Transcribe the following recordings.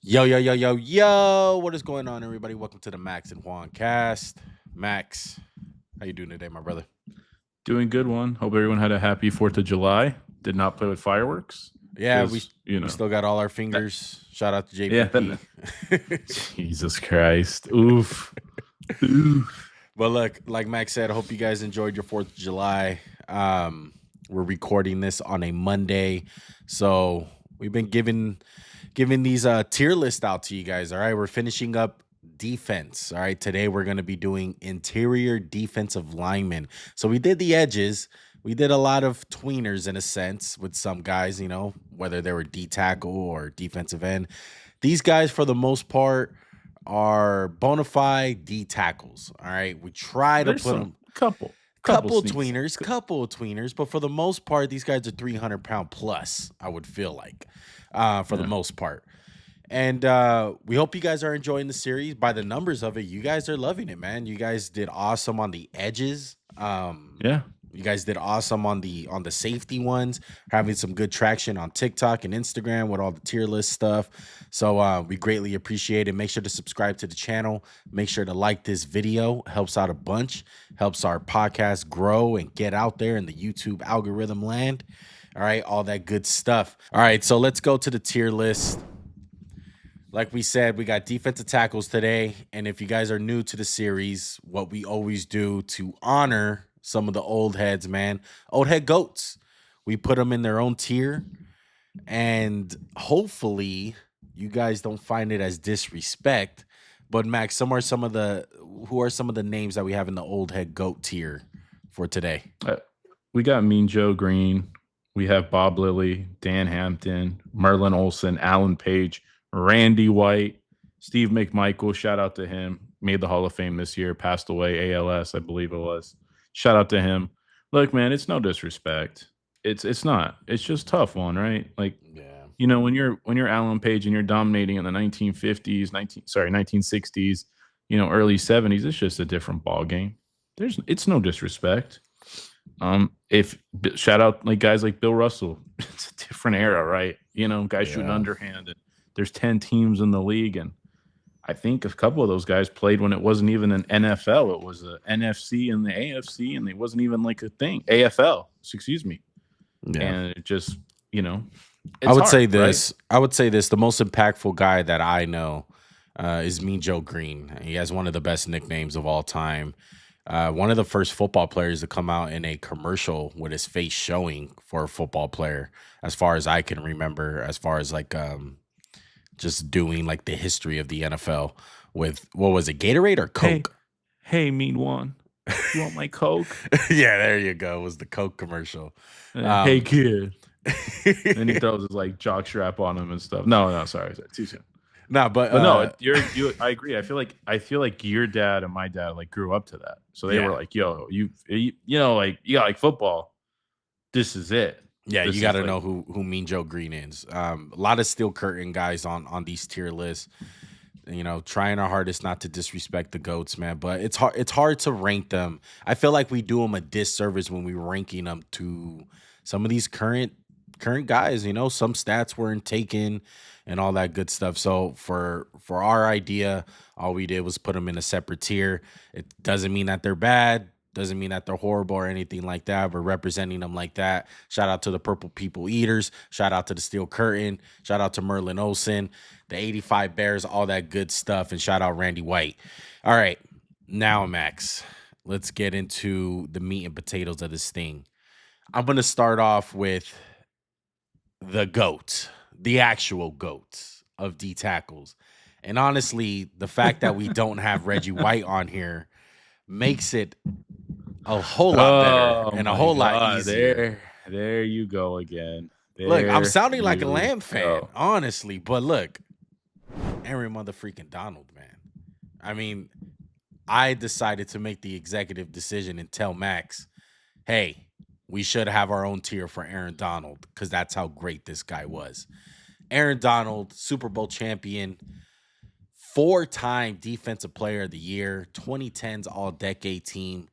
Yo, yo, yo, yo, yo. What is going on, everybody? Welcome to the Max and Juan cast. Max, how you doing today, my brother? Doing good one. Hope everyone had a happy 4th of July. Did not play with fireworks. Yeah, we still got all our fingers. Shout out to JPP. Jesus Christ. Oof. Oof. But look, like Max said, I hope you guys enjoyed your 4th of July. We're recording this on a Monday. So we've been giving these tier lists out to you guys. All right. We're finishing up defense. All right. Today we're going to be doing interior defensive linemen. So we did the edges. We did a lot of tweeners in a sense with some guys, you know, whether they were D tackle or defensive end. These guys, for the most part, are bona fide D tackles. All right. We try to put them couple tweeners, but for the most part, these guys are 300-pound plus, I would feel like, for the most part. And we hope you guys are enjoying the series. By the numbers of it, you guys are loving it, man. You guys did awesome on the edges. You guys did awesome on the safety ones, having some good traction on TikTok and Instagram with all the tier list stuff. So we greatly appreciate it. Make sure to subscribe to the channel. Make sure to like this video. Helps out a bunch. Helps our podcast grow and get out there in the YouTube algorithm land. All right, all that good stuff. All right, so let's go to the tier list. Like we said, we got defensive tackles today. And if you guys are new to the series, what we always do to honor some of the old heads, man, old head goats, we put them in their own tier. And hopefully you guys don't find it as disrespect. But Max, who are some of the names that we have in the old head goat tier for today? We got Mean Joe Greene. We have Bob Lilly, Dan Hampton, Merlin Olsen, Alan Paige, Randy White, Steve McMichael. Shout out to him. Made the Hall of Fame this year. Passed away, ALS, I believe it was. Shout out to him. Look, man, it's no disrespect. It's not. It's just tough one, right? Like, you know, when you're Alan Page and you're dominating in the 1960s, you know, early 70s, it's just a different ball game. It's no disrespect. If shout out like guys like Bill Russell, it's a different era, right? You know, guys shooting underhand. And there's 10 teams in the league, and I think a couple of those guys played when it wasn't even an NFL. It was a NFC and the AFC, and it wasn't even like a thing. AFL, excuse me. Yeah. And it just, you know, I would say this. Right? I would say this. The most impactful guy that I know is Mean Joe Greene. He has one of the best nicknames of all time. One of the first football players to come out in a commercial with his face showing for a football player, as far as I can remember, as far as like just doing like the history of the NFL with, what was it, Gatorade or Coke? Hey, mean one. You want my Coke? Yeah, there you go. It was the Coke commercial. Hey, kid. And he throws his like jock strap on him and stuff. No, sorry, too soon. No, but no, I agree. I feel like your dad and my dad like grew up to that, so they were like, "Yo, you know, like you got like football. This is it." Yeah, you got to know who Mean Joe Greene is. A lot of Steel Curtain guys on these tier lists. You know, trying our hardest not to disrespect the GOATs, man. But it's hard to rank them. I feel like we do them a disservice when we're ranking them to some of these current guys. You know, some stats weren't taken and all that good stuff. So for our idea, all we did was put them in a separate tier. It doesn't mean that they're bad. Doesn't mean that they're horrible or anything like that. We're representing them like that. Shout out to the Purple People Eaters. Shout out to the Steel Curtain. Shout out to Merlin Olsen, the 85 Bears, all that good stuff. And shout out Randy White. All right. Now, Max, let's get into the meat and potatoes of this thing. I'm going to start off with the GOAT, the actual GOAT of D tackles. And honestly, the fact that we don't have Reggie White on here makes it a whole lot better and a whole lot easier. There you go again. Look, I'm sounding like a Lamb fan, honestly. But look, Aaron motherfucking Donald, man. I mean, I decided to make the executive decision and tell Max, hey, we should have our own tier for Aaron Donald because that's how great this guy was. Aaron Donald, Super Bowl champion, 4-time Defensive Player of the Year, 2010s All-Decade Team,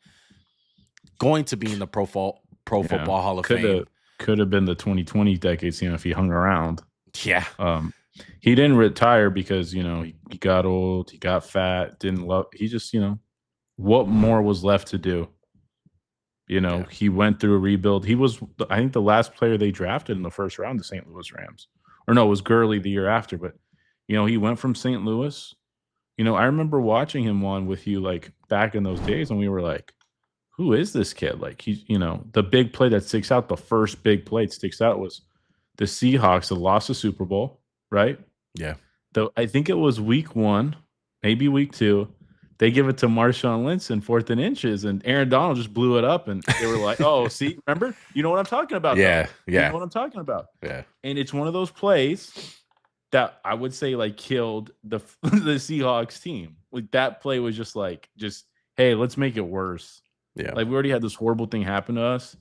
going to be in the Pro Football Hall of Fame. Could have been the 2020 decade team if he hung around. Yeah. He didn't retire because, he got old, he got fat, didn't love. He just, what more was left to do? He went through a rebuild. He was, I think, the last player they drafted in the first round, the St. Louis Rams. Or no, it was Gurley the year after. But, he went from St. Louis. I remember watching him with you, like, back in those days, and we were like, who is this kid? Like, he's, the big play that sticks out, the first big play that sticks out was the Seahawks that lost the Super Bowl, right? Yeah. Though I think it was week 1, maybe week 2. They give it to Marshawn Lynch in 4th and inches, and Aaron Donald just blew it up, and they were like, "Oh, see, remember? You know what I'm talking about? Yeah, though. yeah. You know what I'm talking about? Yeah." And it's one of those plays that I would say like killed the the Seahawks team. Like that play was just hey, let's make it worse. Yeah. Like we already had this horrible thing happen to us,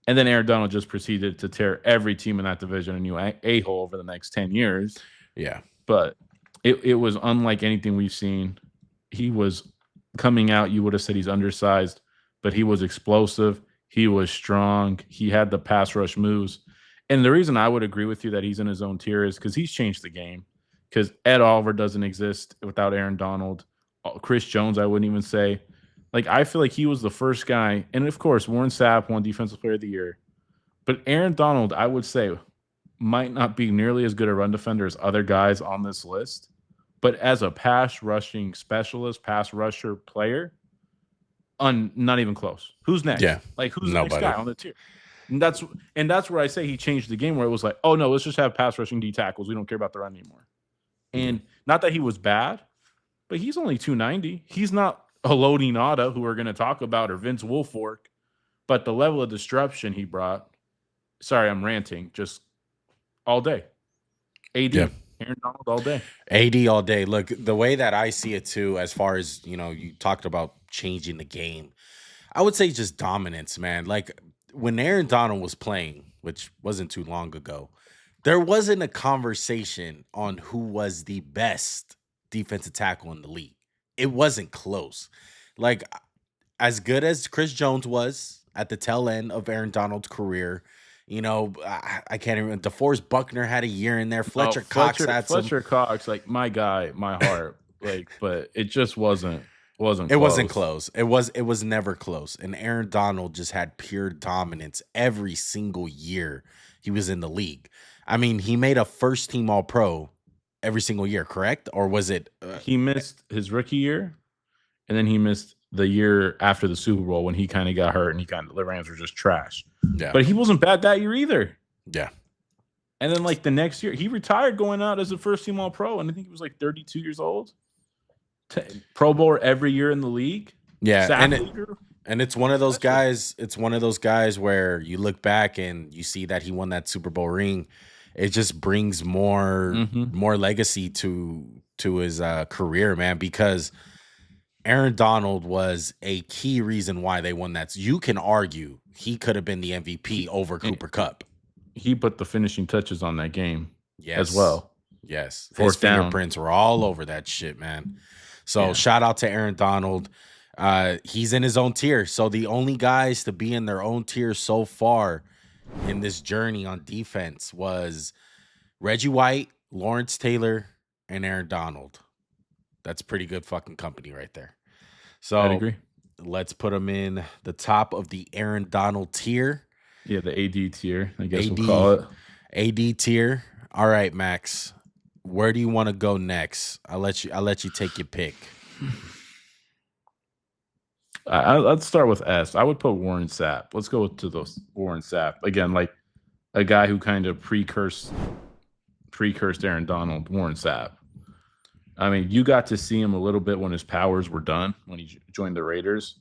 and then Aaron Donald just proceeded to tear every team in that division a new a-hole over the next 10 years. Yeah, but it was unlike anything we've seen. He was coming out, you would have said he's undersized, but he was explosive. He was strong. He had the pass rush moves. And the reason I would agree with you that he's in his own tier is because he's changed the game. Because Ed Oliver doesn't exist without Aaron Donald. Chris Jones, I wouldn't even say. Like, I feel like he was the first guy. And, of course, Warren Sapp won Defensive Player of the Year. But Aaron Donald, I would say, might not be nearly as good a run defender as other guys on this list. But as a pass rushing specialist, pass rusher player, not even close. Who's next? Yeah. Like, who's the next guy on the tier? And that's where I say he changed the game, where it was like, oh, no, let's just have pass rushing D tackles. We don't care about the run anymore. And not that he was bad, but he's only 290. He's not Haloti Ngata, who we're going to talk about, or Vince Wilfork. But the level of disruption he brought, sorry, I'm ranting, just all day. AD. Yeah. Aaron Donald all day. AD all day. Look, the way that I see it too, as far as, you talked about changing the game, I would say just dominance, man. Like when Aaron Donald was playing, which wasn't too long ago, there wasn't a conversation on who was the best defensive tackle in the league. It wasn't close. Like as good as Chris Jones was at the tail end of Aaron Donald's career, I can't even. DeForest Buckner had a year in there. Fletcher Cox had some. Fletcher Cox, like my guy, my heart. But it just wasn't. It wasn't close. It was never close. And Aaron Donald just had pure dominance every single year he was in the league. I mean, he made a first team All Pro every single year, correct? Or was it? He missed his rookie year, and then he missed the year after the Super Bowl when he kind of got hurt and the Rams were just trash. Yeah. But he wasn't bad that year either. Yeah. And then like the next year, he retired going out as a first team All Pro, and I think he was like 32 years old. Pro Bowler every year in the league. Yeah. And it's one of those guys. It's one of those guys where you look back and you see that he won that Super Bowl ring. It just brings more legacy to his career, man, because Aaron Donald was a key reason why they won that. So you can argue he could have been the MVP over Cooper Kupp. He put the finishing touches on that game as well. Yes. His fingerprints were all over that shit, man. So shout out to Aaron Donald. He's in his own tier. So the only guys to be in their own tier so far in this journey on defense was Reggie White, Lawrence Taylor, and Aaron Donald. That's pretty good fucking company right there. So I'd agree. Let's put him in the top of the Aaron Donald tier. Yeah, the AD tier, I guess we'll call it. AD tier. All right, Max. Where do you want to go next? I'll let you take your pick. Let's start with S. I would put Warren Sapp. Let's go to those Warren Sapp. Again, like a guy who kind of precursed Aaron Donald, Warren Sapp. I mean, you got to see him a little bit when his powers were done, when he joined the Raiders.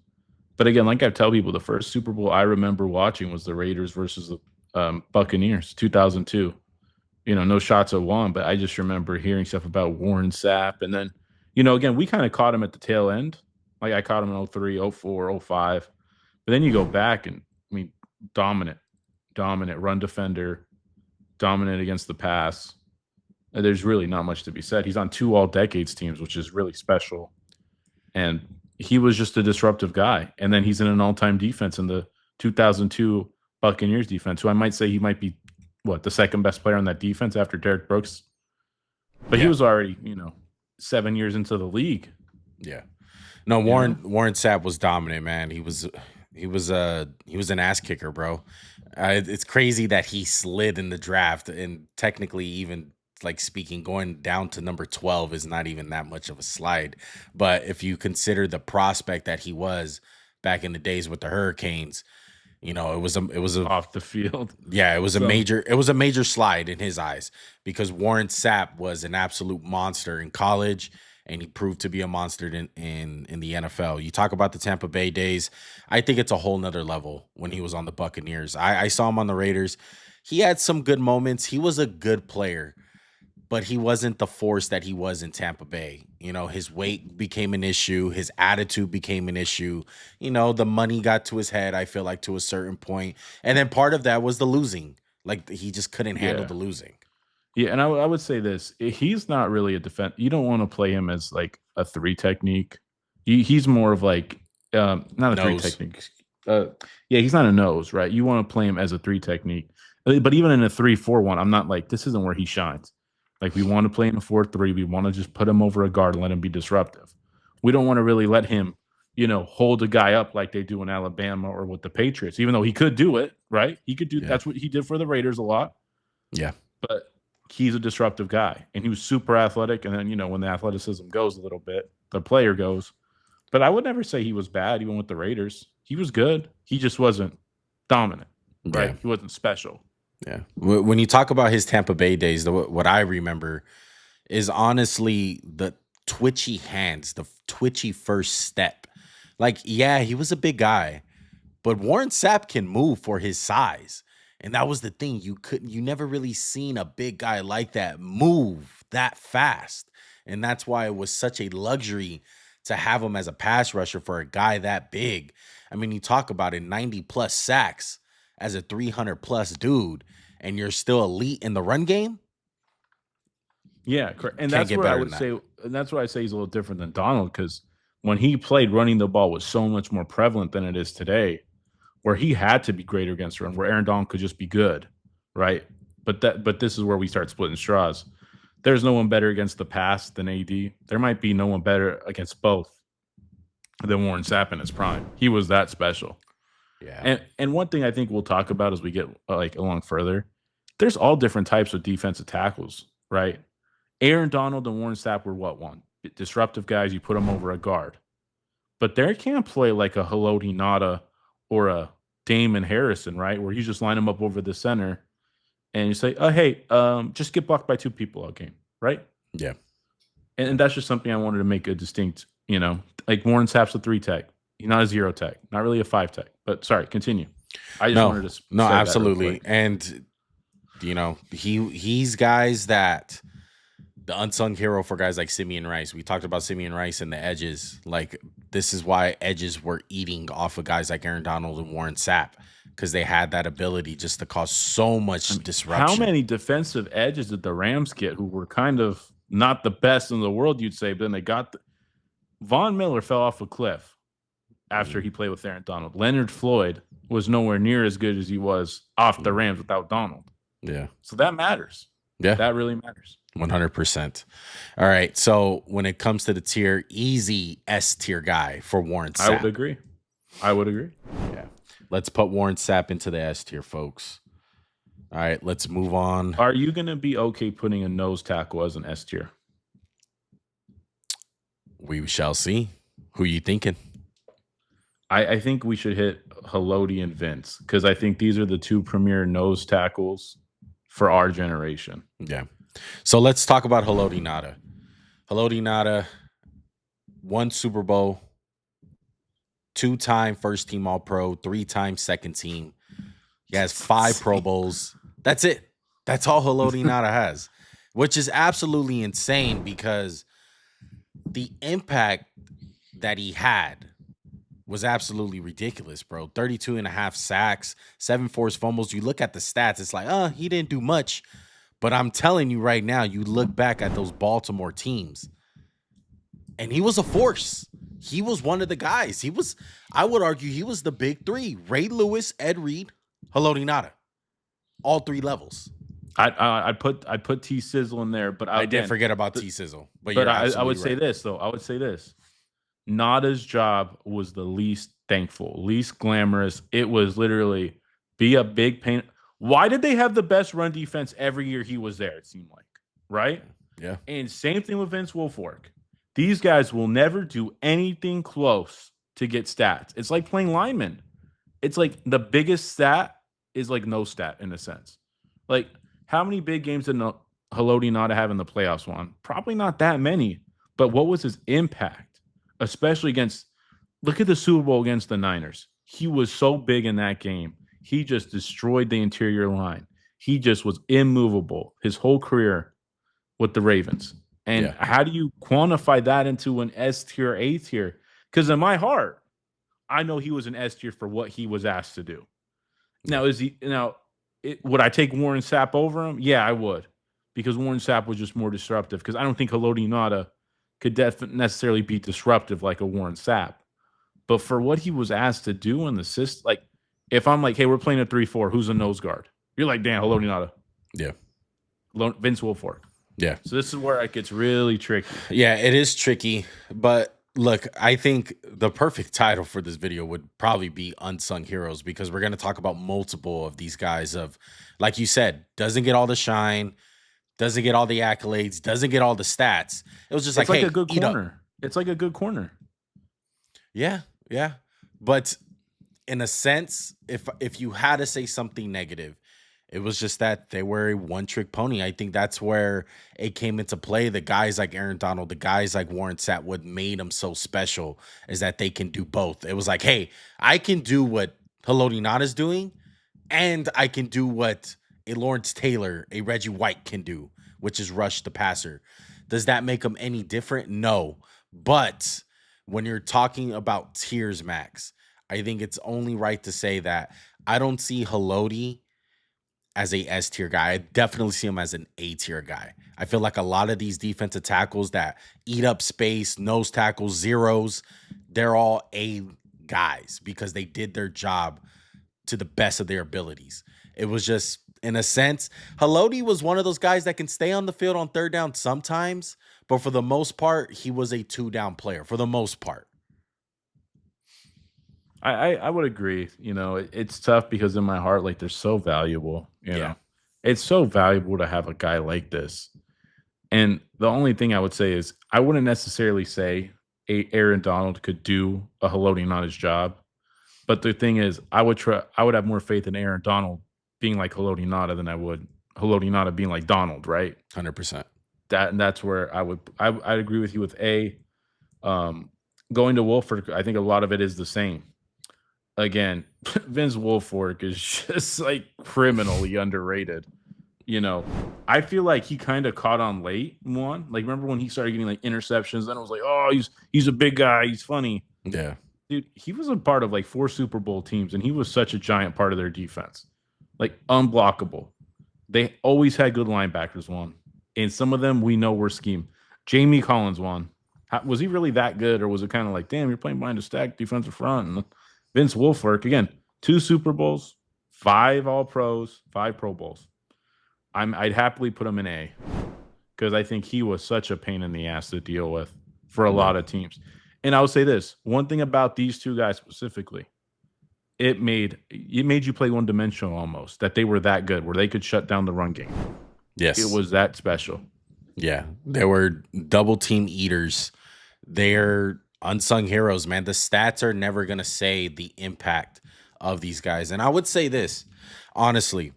But again, like I tell people, the first Super Bowl I remember watching was the Raiders versus the Buccaneers, 2002. No shots at one, but I just remember hearing stuff about Warren Sapp. And then, again, we kind of caught him at the tail end. Like I caught him in 03, 04, 05. But then you go back and, dominant run defender, dominant against the pass. There's really not much to be said. He's on 2 all-decades teams, which is really special. And he was just a disruptive guy. And then he's in an all-time defense in the 2002 Buccaneers defense, who I might say he might be, the second best player on that defense after Derrick Brooks But he was already, 7 years into the league. Yeah. No, Warren Sapp was dominant, man. He was an ass kicker, bro. It's crazy that he slid in the draft, and technically, even like speaking, going down to number 12 is not even that much of a slide. But if you consider the prospect that he was back in the days with the Hurricanes, it was a off the field. Yeah, it was a major slide in his eyes, because Warren Sapp was an absolute monster in college, and he proved to be a monster in the NFL. You talk about the Tampa Bay days. I think it's a whole nother level when he was on the Buccaneers. I saw him on the Raiders. He had some good moments. He was a good player, but he wasn't the force that he was in Tampa Bay. His weight became an issue. His attitude became an issue. The money got to his head, I feel like, to a certain point. And then part of that was the losing. Like, he just couldn't handle the losing. Yeah, and I would say this. He's not really a defense. You don't want to play him as like a 3 technique. He's more of like, not a nose. 3 technique. He's not a nose, right? You want to play him as a 3 technique. But even in a 3-4-1, I'm not like, this isn't where he shines. Like, we want to play in a 4-3. We want to just put him over a guard and let him be disruptive. We don't want to really let him, hold a guy up like they do in Alabama or with the Patriots, even though he could do it, right? He could do That's what he did for the Raiders a lot. Yeah. But he's a disruptive guy, and he was super athletic. And then, when the athleticism goes a little bit, the player goes. But I would never say he was bad, even with the Raiders. He was good. He just wasn't dominant, right? He wasn't special. Yeah. When you talk about his Tampa Bay days, what I remember is honestly the twitchy hands, the twitchy first step. Like, yeah, he was a big guy, but Warren Sapp can move for his size. And that was the thing. You never really seen a big guy like that move that fast. And that's why it was such a luxury to have him as a pass rusher for a guy that big. I mean, you talk about it, 90 plus sacks as a 300 plus dude, and you're still elite in the run game. Yeah, correct. And that's where I would say, and that's why I say he's a little different than Donald, because when he played, running the ball was so much more prevalent than it is today, where he had to be greater against the run, where Aaron Donald could just be good, right? But this is where we start splitting straws. There's no one better against the pass than AD. There might be no one better against both than Warren Sapp in his prime. He was that special. Yeah. And one thing I think we'll talk about as we get along further, there's all different types of defensive tackles, right? Aaron Donald and Warren Sapp were one? Disruptive guys, you put them over a guard. But they can't play like a Haloti Ngata or a Damon Harrison, right? Where you just line them up over the center and you say, hey, just get blocked by 2 people all game, right? Yeah. And that's just something I wanted to make a distinct, like Warren Sapp's a 3 tech. He's not a 0 tech, not really a 5 tech. But sorry, continue. I just wanted to no, absolutely. And he's guys that the unsung hero for guys like Simeon Rice. We talked about Simeon Rice and the edges. Like, this is why edges were eating off of guys like Aaron Donald and Warren Sapp, because they had that ability just to cause so much disruption. How many defensive edges did the Rams get who were kind of not the best in the world, you'd say, but then they got Von Miller fell off a cliff after he played with Aaron Donald. Leonard Floyd was nowhere near as good as he was off the Rams without Donald. Yeah. So that matters. Yeah. That really matters. 100%. All right. So when it comes to the tier, easy S tier guy for Warren Sapp. I would agree. Yeah. Let's put Warren Sapp into the S tier, folks. All right. Let's move on. Are you going to be okay putting a nose tackle as an S tier? We shall see. Who you thinking? I think we should hit Haloti and Vince, because I think these are the 2 premier nose tackles for our generation. Yeah. So let's talk about Haloti Ngata. Haloti Ngata won Super Bowl, 2-time first team All-Pro, 3-time second team. He has 5 Pro Bowls. That's it. That's all Haloti Ngata has, which is absolutely insane, because the impact that he had was absolutely ridiculous, bro. 32.5 sacks, 7 forced fumbles. You look at the stats, it's like, he didn't do much. But I'm telling you right now, you look back at those Baltimore teams, and he was a force. He was one of the guys. I would argue, he was the big 3. Ray Lewis, Ed Reed, Haloti Ngata. All 3 levels. I'd put T Sizzle in there, but I did again, forget about T Sizzle, but but you're I would absolutely say right. this though. I would say this. Nada's job was the least thankful, least glamorous. It was literally be a big pain. Why did they have the best run defense every year he was there? It seemed like, right? Yeah. And same thing with Vince Wilfork. These guys will never do anything close to get stats. It's like playing linemen. It's like the biggest stat is like no stat in a sense. Like, how many big games did Haloti Ngata have in the playoffs won? Probably not that many. But what was his impact? Especially against, look at the Super Bowl against the Niners. He was so big in that game. He just destroyed the interior line. He just was immovable his whole career with the Ravens. And how do you quantify that into an S tier, A tier? Because in my heart, I know he was an S tier for what he was asked to do. Now, would I take Warren Sapp over him? Yeah, I would, because Warren Sapp was just more disruptive. Because I don't think Haloti Ngata could necessarily be disruptive like a Warren Sapp. But for what he was asked to do in the system, like if I'm like, hey, we're playing a 3-4, who's a nose guard? You're like, damn, Haloti Ngata. Yeah. Vince Wilfork. Yeah. So this is where it gets really tricky. Yeah, it is tricky. But look, I think the perfect title for this video would probably be Unsung Heroes, because we're going to talk about multiple of these guys of, like you said, doesn't get all the shine, doesn't get all the accolades, doesn't get all the stats. It was just it's like, like hey, a good corner. It's like a good corner. Yeah, yeah. But in a sense, if you had to say something negative, it was just that they were a one-trick pony. I think that's where it came into play. The guys like Aaron Donald, the guys like Warren Sapp, what made them so special is that they can do both. It was like, hey, I can do what Haloti Ngata is doing, and I can do what a Lawrence Taylor, a Reggie White can do, which is rush the passer. Does that make them any different? No. But when you're talking about tiers, Max, I think it's only right to say that I don't see Haloti as a S tier guy. I definitely see him as an A tier guy. I feel like a lot of these defensive tackles that eat up space, nose tackles, zeros, they're all A guys because they did their job to the best of their abilities. It was just, in a sense, Haloti was one of those guys that can stay on the field on third down sometimes, but for the most part, he was a 2-down player for the most part. I would agree. It's tough because in my heart, like, they're so valuable. You know, it's so valuable to have a guy like this. And the only thing I would say is I wouldn't necessarily say Aaron Donald could do a Haloti Ngata's job. But the thing is, I would have more faith in Aaron Donald being like Haloti Ngata than I would Haloti Ngata being like Donald, right? 100%. That's where I'd agree with you with A. Going to Wilfork, I think a lot of it is the same. Again, Vince Wilfork is just like criminally underrated. I feel like he kind of caught on late. Like, remember when he started getting like interceptions? Then I was like, oh, he's a big guy. He's funny. Yeah. Dude, he was a part of like 4 Super Bowl teams, and he was such a giant part of their defense. Like, unblockable. They always had good linebackers, one. And some of them we know were scheme. Jamie Collins won. Was he really that good, or was it kind of like, damn, you're playing behind a stacked defensive front? And Vince Wilfork, again, 2 Super Bowls, 5 All-Pros, 5 Pro Bowls. I'd happily put him in A, because I think he was such a pain in the ass to deal with for a lot of teams. And I will say this, one thing about these two guys specifically, it made you play one-dimensional almost, that they were that good, where they could shut down the run game. Yes. It was that special. Yeah. They were double team eaters. They're unsung heroes, man. The stats are never going to say the impact of these guys. And I would say this, honestly,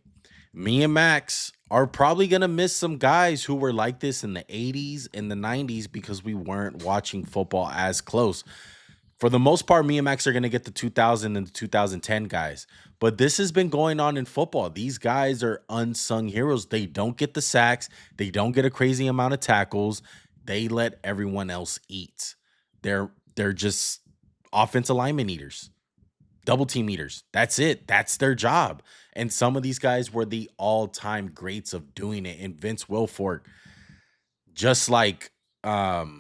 me and Max are probably going to miss some guys who were like this in the 80s and the 90s because we weren't watching football as close. For the most part, me and Max are going to get the 2000 and the 2010 guys. But this has been going on in football. These guys are unsung heroes. They don't get the sacks. They don't get a crazy amount of tackles. They let everyone else eat. They're just offensive lineman eaters, double team eaters. That's it. That's their job. And some of these guys were the all-time greats of doing it. And Vince Wilfork, just like Haloti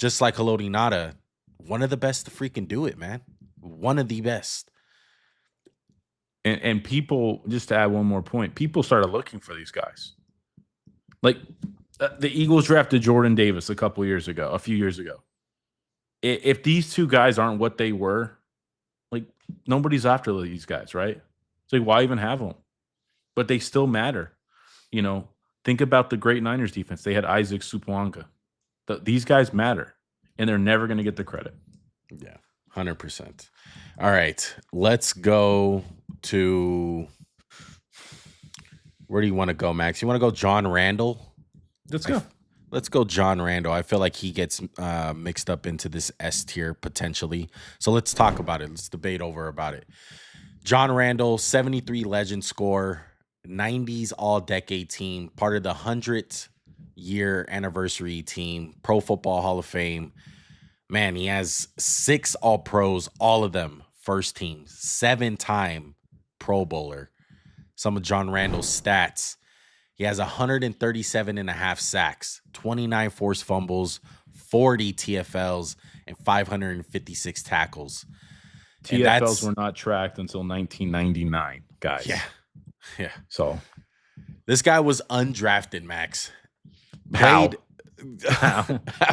Ngata, one of the best to freaking do it, man. One of the best. And people, just to add one more point, people started looking for these guys. Like the Eagles drafted Jordan Davis a few years ago. If these two guys aren't what they were, like nobody's after these guys, right? It's like, why even have them? But they still matter. Think about the great Niners defense. They had Isaac Supwanga. These guys matter, and they're never going to get the credit. Yeah, 100%. All right, let's go to where do you want to go, Max? You want to go John Randle? Let's go. Let's go John Randle. I feel like he gets mixed up into this S tier potentially. So let's talk about it. Let's debate over about it. John Randle, 73 legend score, 90s all-decade team, part of the 100th year anniversary team, Pro Football Hall of Fame. Man, he has 6 All-Pros, all of them first team, 7-time Pro Bowler. Some of John Randle's stats. He has 137 and a half sacks, 29 forced fumbles, 40 TFLs, and 556 tackles. TFLs were not tracked until 1999, guys. Yeah. So this guy was undrafted, Max. How?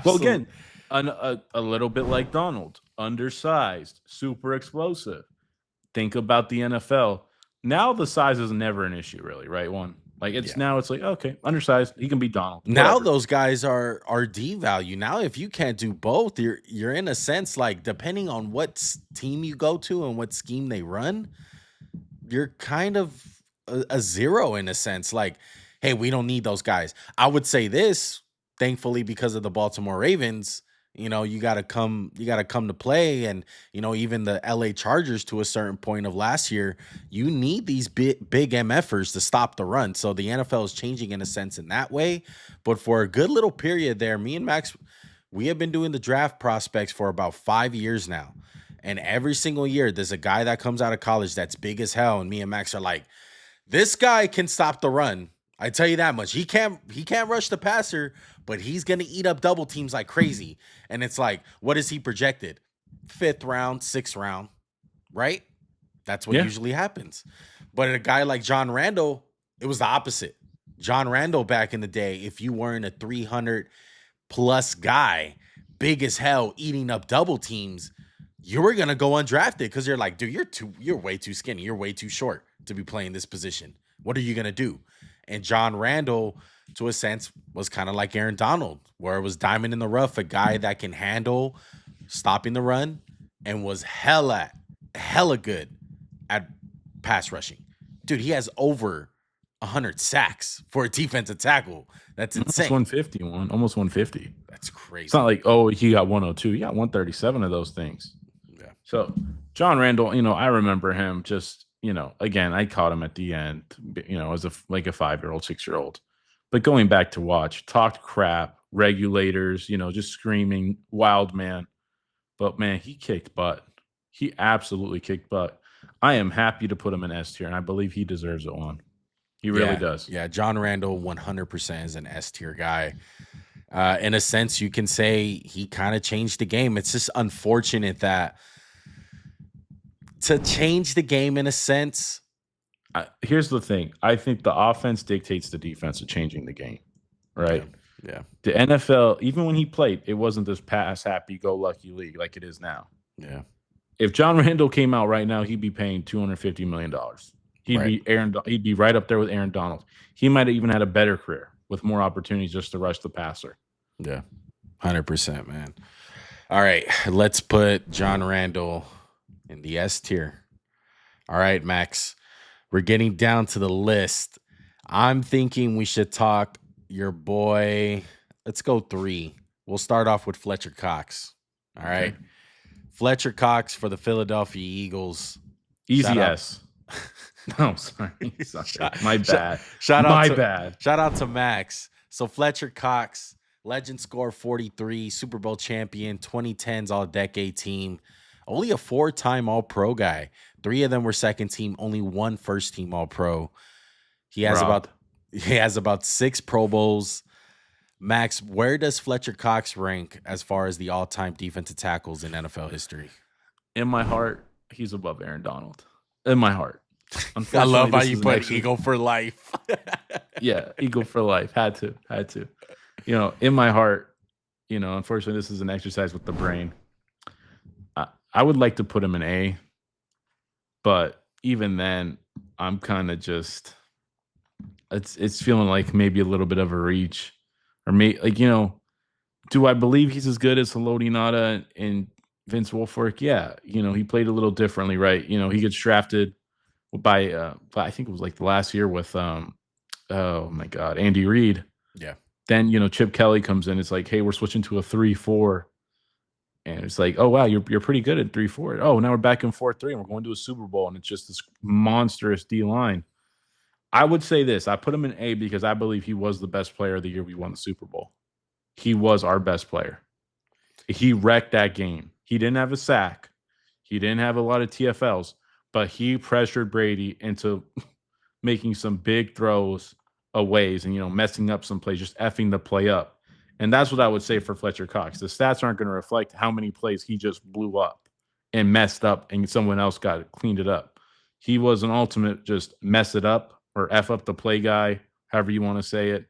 Well, again, a little bit like Donald, undersized, super explosive. Think about the NFL. Now the size is never an issue, really, right? Now it's like, okay, undersized, he can be Donald. Now those guys are D value. Now if you can't do both, you're in a sense like, depending on what team you go to and what scheme they run, you're kind of a zero in a sense. Like, hey, we don't need those guys. I would say this, thankfully, because of the Baltimore Ravens, you gotta come to play. And, even the LA Chargers to a certain point of last year, you need these big MFers to stop the run. So the NFL is changing in a sense in that way. But for a good little period there, me and Max, we have been doing the draft prospects for about 5 years now. And every single year, there's a guy that comes out of college that's big as hell. And me and Max are like, this guy can stop the run. I tell you that much. He can't rush the passer, but he's going to eat up double teams like crazy. And it's like, what is he projected? 5th round, 6th round, right? That's what usually happens. But a guy like John Randle, it was the opposite. John Randle back in the day, if you weren't a 300-plus guy, big as hell, eating up double teams, you were going to go undrafted because you're like, dude, you're way too skinny. You're way too short to be playing this position. What are you going to do? And John Randle, to a sense, was kind of like Aaron Donald, where it was diamond in the rough, a guy that can handle stopping the run and was hella good at pass rushing. Dude, he has over 100 sacks for a defensive tackle. That's insane. Almost 150. That's crazy. It's not like, he got 102. He got 137 of those things. Yeah. So John Randle, I remember him just, again, I caught him at the end, as a 5-year-old, 6-year-old. But going back to watch, talked crap, regulators, just screaming, wild man. But, man, he kicked butt. He absolutely kicked butt. I am happy to put him in S tier, and I believe he deserves it one. He really does. Yeah, John Randle 100% is an S tier guy. In a sense, you can say he kind of changed the game. It's just unfortunate that to change the game in a sense. Here's the thing. I think the offense dictates the defense of changing the game, right? Yeah. The NFL, even when he played, it wasn't this pass happy go lucky league like it is now. Yeah. If John Randle came out right now, he'd be paying $250 million. He'd be right up there with Aaron Donald. He might have even had a better career with more opportunities just to rush the passer. Yeah. 100%, man. All right, let's put John Randle in the S tier. All right, Max. We're getting down to the list. I'm thinking we should talk your boy. Let's go 3. We'll start off with Fletcher Cox. All right. Okay. Fletcher Cox for the Philadelphia Eagles. Easy S. No, sorry. My bad. Shout out to Max. So Fletcher Cox, legend score 43, Super Bowl champion, 2010s all-decade team. Only a 4-time All-Pro guy. 3 of them were second team, only 1 first team All-Pro. He has about 6 Pro Bowls. Max, where does Fletcher Cox rank as far as the all-time defensive tackles in NFL history? In my heart, he's above Aaron Donald. In my heart. I love Unfortunately, how this you is an put exercise. Eagle for life. Yeah, Eagle for life. Had to. In my heart, unfortunately, this is an exercise with the brain. I would like to put him in A, but even then, I'm kind of just it's feeling like maybe a little bit of a reach, or do I believe he's as good as Haloti Ngata and Vince Wilfork? Yeah, he played a little differently, right? He gets drafted by I think it was like the last year with oh my god, Andy Reid. Yeah. Then Chip Kelly comes in. It's like, hey, we're switching to a 3-4. And it's like, oh wow, you're pretty good at 3-4. Oh, now we're back in 4-3, and we're going to a Super Bowl, and it's just this monstrous D line. I would say this: I put him in A because I believe he was the best player of the year we won the Super Bowl. He was our best player. He wrecked that game. He didn't have a sack. He didn't have a lot of TFLs, but he pressured Brady into making some big throws aways and messing up some plays, just effing the play up. And that's what I would say for Fletcher Cox. The stats aren't going to reflect how many plays he just blew up and messed up and someone else cleaned it up. He was an ultimate just mess it up or F up the play guy, however you want to say it.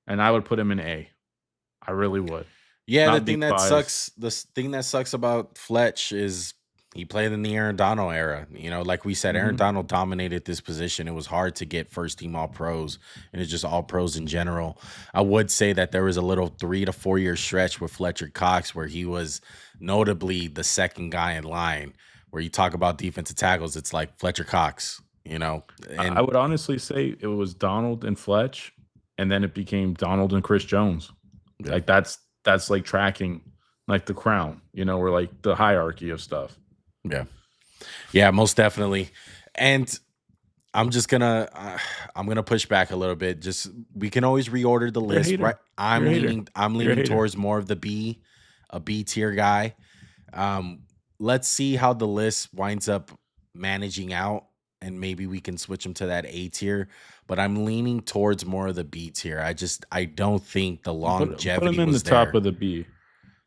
And I would put him in A. I really would. Yeah, Not the thing being that biased. sucks, the thing that sucks about Fletch is he played in the Aaron Donald era. Like we said, Aaron Mhm. Donald dominated this position. It was hard to get first team all pros, and it's just all pros in general. I would say that there was a little 3 to 4 year stretch with Fletcher Cox where he was notably the second guy in line. Where you talk about defensive tackles, it's like Fletcher Cox, I and would honestly say it was Donald and Fletch, and then it became Donald and Chris Jones. yeah. Like that's like tracking like the crown, or like the hierarchy of stuff. Yeah, most definitely. And I'm just gonna I'm gonna push back a little bit. Just we can always reorder the You're a list, hater. right? I'm You're a hater. leaning I'm You're a leaning hater. towards more of the a B tier guy. Let's see how the list winds up managing out, and maybe we can switch him to that A tier. But I'm leaning towards more of the B tier. I don't think the Put him longevity in the was top there. of the B.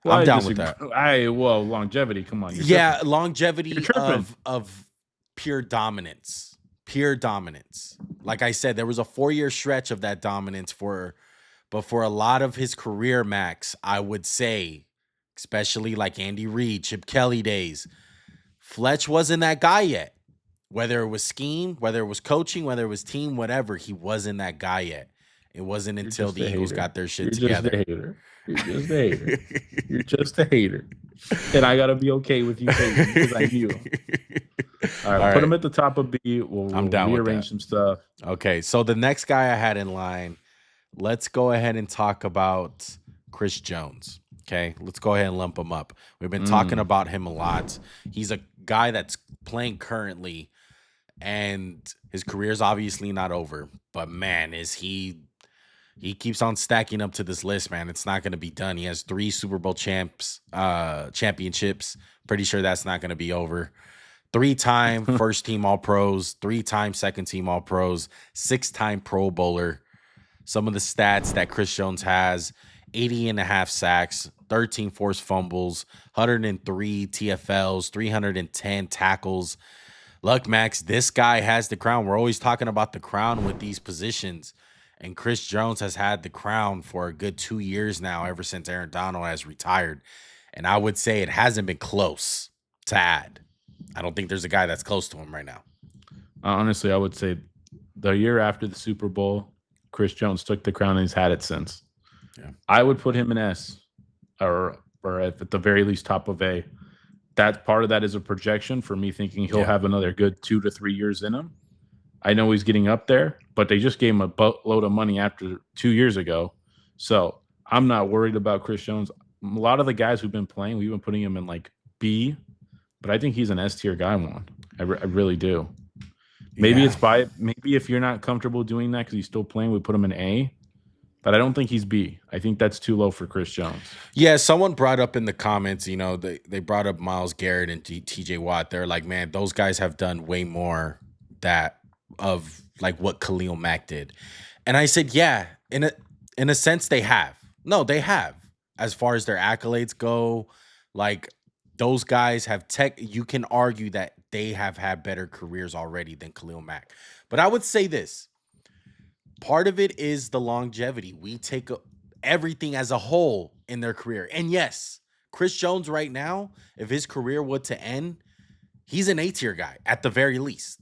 Well, I'm I down with disagree. that. Well, longevity. Come on, you're Yeah, tripping. You're longevity tripping. of pure dominance. Pure dominance. Like I said, there was a 4 year stretch of that dominance but for a lot of his career, Max, I would say, especially like Andy Reid, Chip Kelly days, Fletch wasn't that guy yet. Whether it was scheme, whether it was coaching, whether it was team, whatever, he wasn't that guy yet. It wasn't You're until just the a Eagles hater. got their shit You're just a together. hater. You're just a hater. You're just a hater. And I gotta be okay with you hating because I'm you. All right, All put him right. at the top of B. We'll I'm down with rearrange that. some stuff. Okay, so the next guy I had in line, let's go ahead and talk about Chris Jones. Okay, let's go ahead and lump him up. We've been talking about him a lot. He's a guy that's playing currently, and his career's obviously not over. But man, he keeps on stacking up to this list, man. It's not going to be done. He has 3 Super Bowl championships. Pretty sure that's not going to be over. 3-time first team All Pros, 3-time second team All Pros, 6-time Pro Bowler. Some of the stats that Chris Jones has: 80.5 sacks, 13 forced fumbles, 103 TFLs, 310 tackles. Look, Max, this guy has the crown. We're always talking about the crown with these positions. And Chris Jones has had the crown for a good 2 years now, ever since Aaron Donald has retired. And I would say it hasn't been close to add. I don't think there's a guy that's close to him right now. Honestly, I would say the year after the Super Bowl, Chris Jones took the crown and he's had it since. Yeah. I would put him in S, or at the very least top of A. That part of that is a projection for me thinking he'll have another good 2 to 3 years in him. I know he's getting up there, but they just gave him a boatload of money after 2 years ago. So I'm not worried about Chris Jones. A lot of the guys who've been playing, we've been putting him in like B, but I think he's an S tier guy one. I really do. Maybe maybe if you're not comfortable doing that because he's still playing, we put him in A. But I don't think he's B. I think that's too low for Chris Jones. Yeah, someone brought up in the comments, they brought up Myles Garrett and TJ Watt. They're like, man, those guys have done way more of like what Khalil Mack did. And I said, yeah, in a sense they have. No, they have. As far as their accolades go, like those guys have you can argue that they have had better careers already than Khalil Mack. But I would say this. Part of it is the longevity. We take everything as a whole in their career. And yes, Chris Jones right now, if his career were to end, he's an A-tier guy at the very least.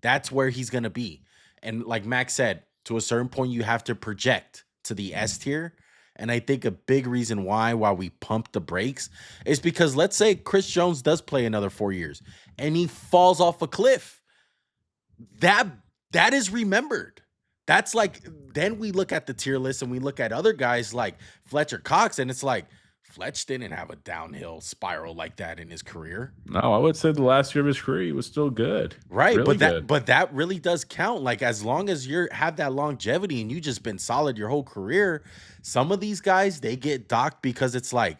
That's where he's going to be. And like Max said, to a certain point, you have to project to the S tier. And I think a big reason why we pump the brakes is because let's say Chris Jones does play another 4 years and he falls off a cliff. That is remembered. That's like, then we look at the tier list and we look at other guys like Fletcher Cox, and it's like, Fletch didn't have a downhill spiral like that in his career. No, I would say the last year of his career, he was still good. Right, really but that really does count. Like, as long as you have that longevity and you just been solid your whole career, some of these guys, they get docked because it's like,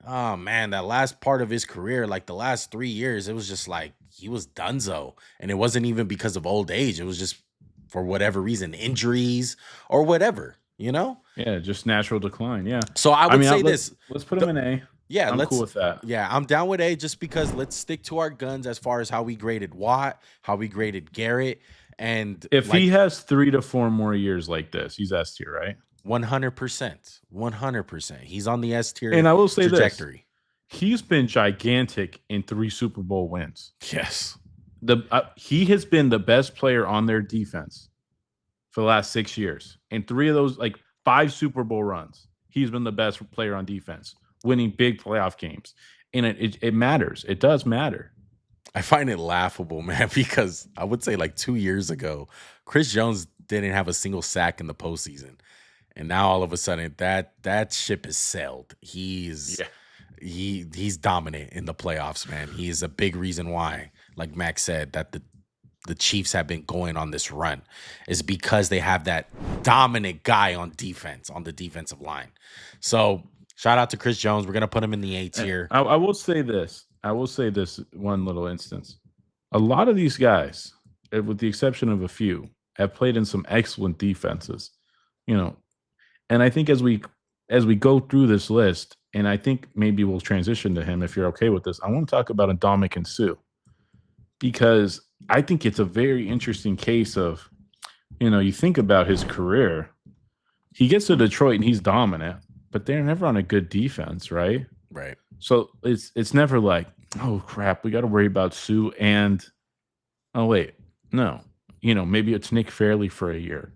oh man, that last part of his career, like the last 3 years, it was just like he was donezo. And it wasn't even because of old age. It was just for whatever reason, injuries or whatever, you know? Yeah, just natural decline. Yeah. So I would say let's put him in A. Yeah, I'm cool with that. Yeah, I'm down with A just because let's stick to our guns as far as how we graded Watt, how we graded Garrett. And if he has 3 to 4 more years like this, he's S tier, right? 100%. 100%. He's on the S tier. And I will say trajectory. He's been gigantic in 3 Super Bowl wins. Yes. He has been the best player on their defense for the last 6 years. In 3 of those, like 5 Super Bowl runs, he's been the best player on defense, winning big playoff games. And it matters. It does matter. I find it laughable, man, because I would say like 2 years ago, Chris Jones didn't have a single sack in the postseason. And now all of a sudden that ship is sailed. He's dominant in the playoffs, man. He is a big reason why, like Max said, that the Chiefs have been going on this run is because they have that dominant guy on defense, on the defensive line. So shout out to Chris Jones. We're going to put him in the A tier. I will say this. One little instance. A lot of these guys, with the exception of a few, have played in some excellent defenses, you know. And I think as we go through this list, and I think maybe we'll transition to him if you're okay with this, I want to talk about Ndamukong Suh, because I think it's a very interesting case of, you know, you think about his career. He gets to Detroit and he's dominant, but they're never on a good defense, right? Right. So it's never like, oh crap, we got to worry about Suh and no, you know, maybe it's Nick Fairley for a year,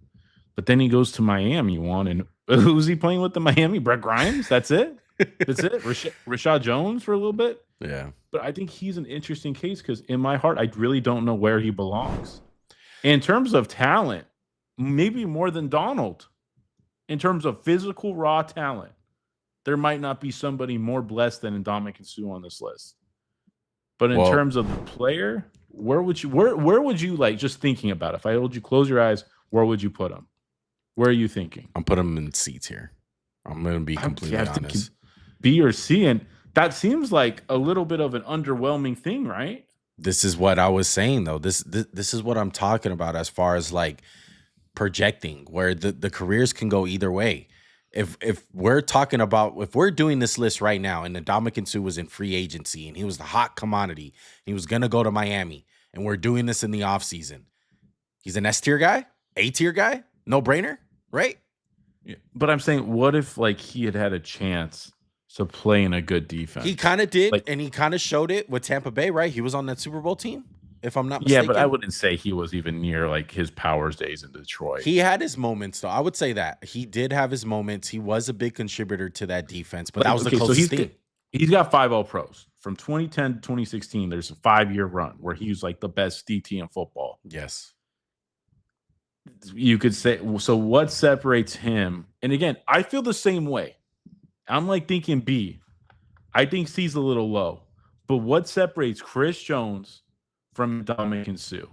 but then he goes to Miami and who's he playing with the Miami? Brett Grimes? That's it. That's it. Rashad Jones for a little bit. Yeah. But I think he's an interesting case because in my heart, I really don't know where he belongs. In terms of talent, maybe more than Donald. In terms of physical, raw talent, there might not be somebody more blessed than Ndamukong Suh on this list. But in terms of the player, where would you like, just thinking about it, if I told you close your eyes, where would you put him? Where are you thinking? I'm putting him in C tier. I'm going to be completely honest. B or C, and that seems like a little bit of an underwhelming thing, right? This is what I was saying, though. This is what I'm talking about as far as like projecting, where the careers can go either way. If we're talking about, if we're doing this list right now, and Ndamukong Suh was in free agency and he was the hot commodity, he was going to go to Miami, and we're doing this in the offseason, he's an S tier guy, A tier guy, no brainer, right? Yeah. But I'm saying, what if like he had a chance to play in a good defense? He kind of did, and he kind of showed it with Tampa Bay, right? He was on that Super Bowl team, if I'm not mistaken. Yeah, but I wouldn't say he was even near like his powers days in Detroit. He had his moments, though. I would say that. He did have his moments. He was a big contributor to that defense, but that was the closest thing. He's got 5 All-Pros. From 2010 to 2016, there's a 5-year run where he was like the best DT in football. Yes. You could say, so what separates him? And again, I feel the same way. I'm like thinking B. I think C's a little low. But what separates Chris Jones from Ndamukong Suh?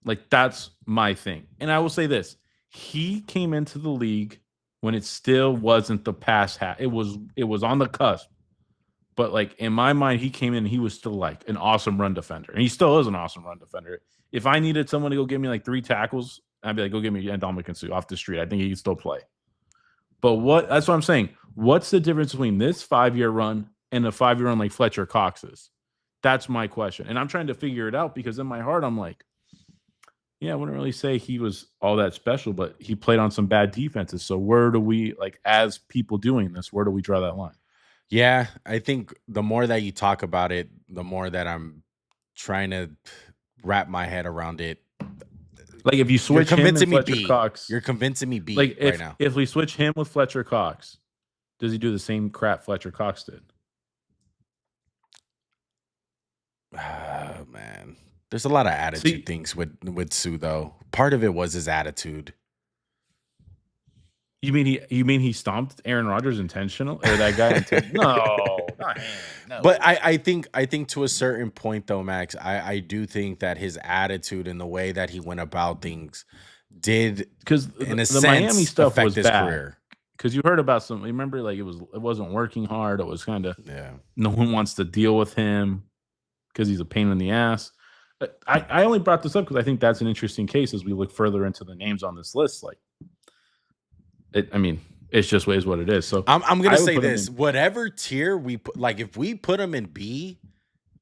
Like, that's my thing. And I will say this. He came into the league when it still wasn't the pass hat. It was on the cusp. But like in my mind, he came in and he was still like an awesome run defender. And he still is an awesome run defender. If I needed someone to go give me like 3 tackles, I'd be like, go give me Ndamukong Suh off the street. I think he can still play. But that's what I'm saying. What's the difference between this 5-year run and a 5-year run like Fletcher Cox's? That's my question. And I'm trying to figure it out because in my heart, I'm like, yeah, I wouldn't really say he was all that special, but he played on some bad defenses. So where do we, like, as people doing this, where do we draw that line? Yeah, I think the more that you talk about it, the more that I'm trying to wrap my head around it. Like if you switch him and Fletcher Cox, you're convincing me B like right now. If we switch him with Fletcher Cox, does he do the same crap Fletcher Cox did? Oh, man. There's a lot of attitude things with Suh, though. Part of it was his attitude. You mean he stomped Aaron Rodgers intentional, or that guy? No, not him. No. But I think to a certain point, though, Max, I do think that his attitude and the way that he went about things did, because in a the sense, Miami stuff affect was his bad. career. Because you heard about some. Remember, like it wasn't working hard. It was kind of no one wants to deal with him because he's a pain in the ass. I only brought this up because I think that's an interesting case as we look further into the names on this list. Like, it's just is what it is. So I'm gonna say this: whatever tier we put, like if we put him in B,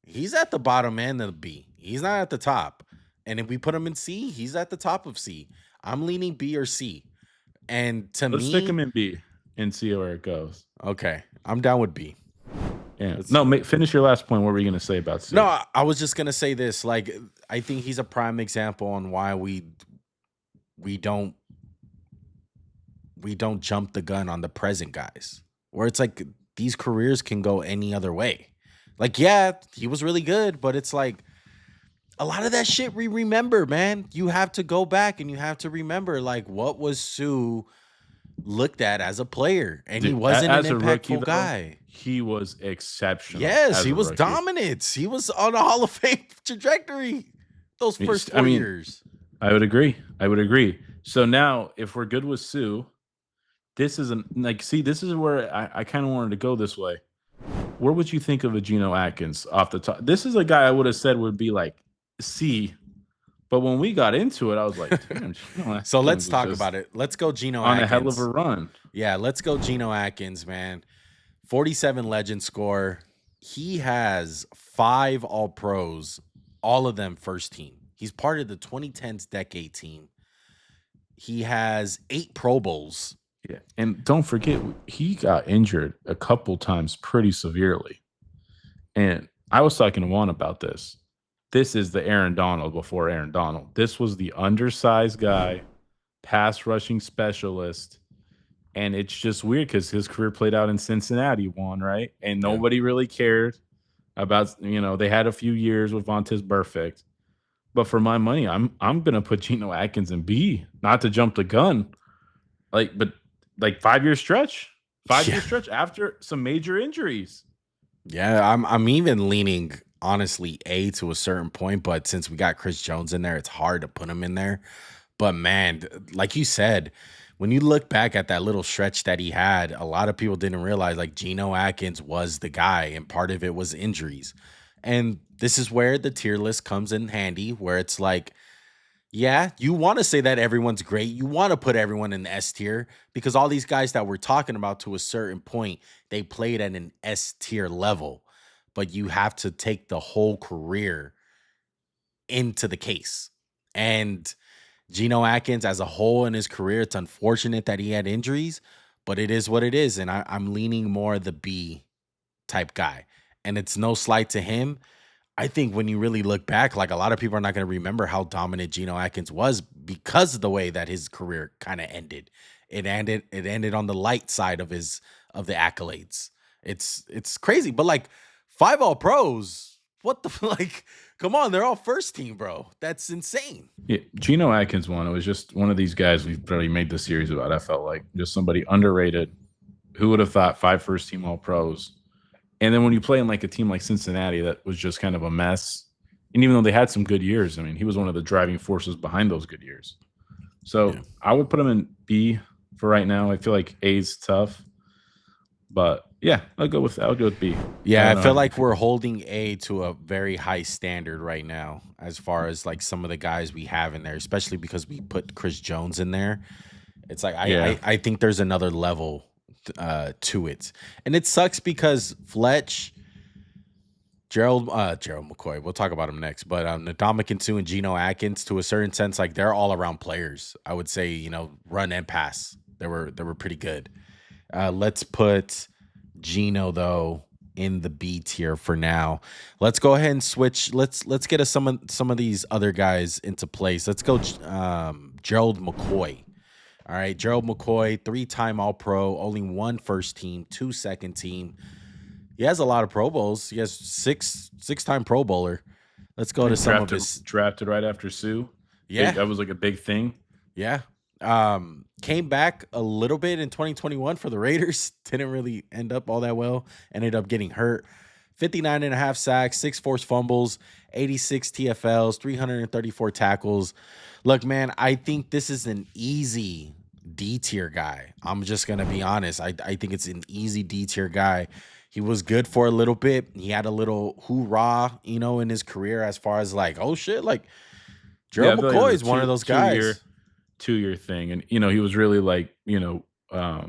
he's at the bottom end of B. He's not at the top. And if we put him in C, he's at the top of C. I'm leaning B or C. And let's stick him in B and see where it goes. Okay, I'm down with B. Yeah. Finish your last point. What were you going to say about C? No, I was just going to say this. Like, I think he's a prime example on why we don't jump the gun on the present guys. Where it's like these careers can go any other way. Like, yeah, he was really good, but it's like a lot of that shit we remember, man. You have to go back and you have to remember, like, what was Suh looked at as a player, and he wasn't an impactful guy. He was exceptional. Yes, he was dominant. He was on a Hall of Fame trajectory those first 4 years. I would agree. So now, if we're good with Suh, this is this is where I kind of wanted to go this way. Where would you think of a Geno Atkins off the top? This is a guy I would have said would be like C. But when we got into it, I was like, damn. So let's talk about it. Let's go Geno Atkins. On a hell of a run. Yeah, let's go Geno Atkins, man. 47 legend score. He has 5 All-Pros, all of them first team. He's part of the 2010s decade team. He has 8 Pro Bowls. Yeah, and don't forget, he got injured a couple times pretty severely. And I was talking to Juan about this. This is the Aaron Donald before Aaron Donald. This was the undersized guy, pass rushing specialist. And it's just weird because his career played out in Cincinnati, Juan, right? And nobody really cared about, they had a few years with Vontaze Burfict. But for my money, I'm gonna put Geno Atkins in B, not to jump the gun. But 5-year stretch. 5-year stretch after some major injuries. Yeah, I'm even leaning honestly A to a certain point, but since we got Chris Jones in there, it's hard to put him in there. But man, like you said, when you look back at that little stretch that he had, a lot of people didn't realize like Geno Atkins was the guy, and part of it was injuries. And this is where the tier list comes in handy, where it's like, yeah, you want to say that everyone's great. You want to put everyone in the S tier because all these guys that we're talking about to a certain point, they played at an S tier level. But you have to take the whole career into the case. And Geno Atkins as a whole in his career, it's unfortunate that he had injuries, but it is what it is. And I'm leaning more the B type guy. And it's no slight to him. I think when you really look back, like a lot of people are not going to remember how dominant Geno Atkins was because of the way that his career kind of ended. It ended on the light side of the accolades. It's crazy, but like 5 All-Pros, what the come on, they're all first team, bro. That's insane. Yeah, Geno Atkins it was just one of these guys we've really made the series about. I felt like just somebody underrated. Who would have thought 5 first team All-Pros? And then when you play in like a team like Cincinnati that was just kind of a mess, and even though they had some good years, he was one of the driving forces behind those good years. So I would put him in B for right now. I feel like A's tough, but yeah, I'll go with B. Yeah, I feel like we're holding A to a very high standard right now as far as like some of the guys we have in there, especially because we put Chris Jones in there. It's like I think there's another level to it, and it sucks because Fletch Gerald McCoy. We'll talk about him next. But Ndamukong Suh and Geno Atkins, to a certain sense, like they're all around players. I would say, run and pass. They were pretty good. Let's put Geno though in the B tier for now. Let's go ahead and switch. Let's get some of these other guys into place. Let's go Gerald McCoy. All right, Gerald McCoy, 3-time All-Pro, only 1 first team, 2 second team. He has a lot of Pro Bowls. He has six-time Pro Bowler. Let's go to some of his drafted right after Suh. Yeah, that was like a big thing. Yeah, came back a little bit in 2021 for the Raiders. Didn't really end up all that well. Ended up getting hurt. 59.5 sacks, 6 forced fumbles, 86 TFLs, 334 tackles. Look, man, I think this is an easy D tier guy. I'm just gonna be honest. I think it's an easy D tier guy. He was good for a little bit. He had a little hoorah, in his career as far as like, oh shit, like Gerald McCoy is one of those guys. 2-year thing, and he was really like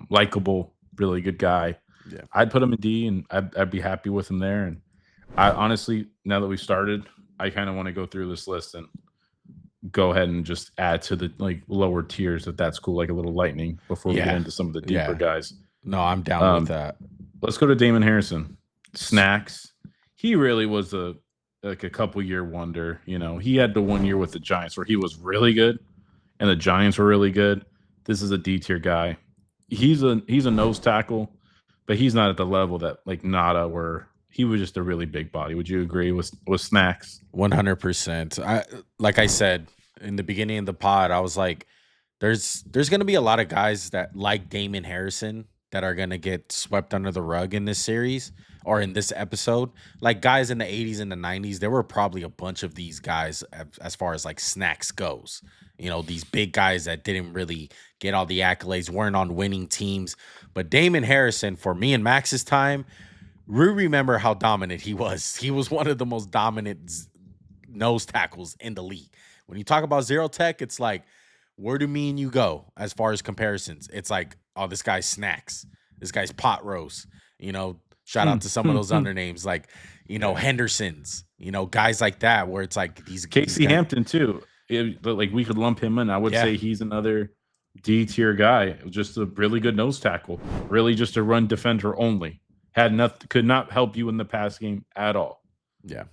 likable, really good guy. Yeah, I'd put him in D, and I'd be happy with him there. And I honestly, now that we started, I kind of want to go through this list and go ahead and just add to the like lower tiers if that's cool, like a little lightning before we get into some of the deeper guys. No, I'm down with that. Let's go to Damon Harrison. Snacks. He really was a couple year wonder. He had the 1 year with the Giants where he was really good, and the Giants were really good. This is a D tier guy. He's a nose tackle, but he's not at the level that like Ngata, where he was just a really big body. Would you agree with Snacks? 100%. Like I said in the beginning of the pod, I was like, there's going to be a lot of guys that like Damon Harrison that are going to get swept under the rug in this series or in this episode. Like guys in the 80s and the 90s, there were probably a bunch of these guys as far as like Snacks goes. These big guys that didn't really get all the accolades, weren't on winning teams. But Damon Harrison, for me and Max's time, we remember how dominant he was. He was one of the most dominant nose tackles in the league. When you talk about zero tech, it's like, where do me and you go as far as comparisons? It's like, oh, this guy's Snacks. This guy's Pot Roast. Shout out to some of those other names like, Henderson's, guys like that, where it's like these Casey Hampton too. Like we could lump him in. I would say he's another D tier guy. Just a really good nose tackle. Really just a run defender only. Could not help you in the pass game at all. Yeah.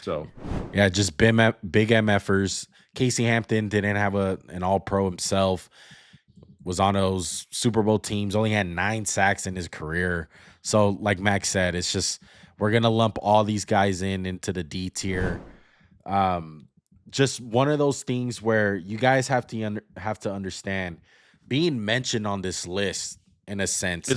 So just big MFers. Casey Hampton didn't have an All-Pro himself. Was on those Super Bowl teams. Only had 9 sacks in his career. So, like Max said, it's just we're gonna lump all these guys into the D tier. Just one of those things where you guys have to understand. Being mentioned on this list, in a sense,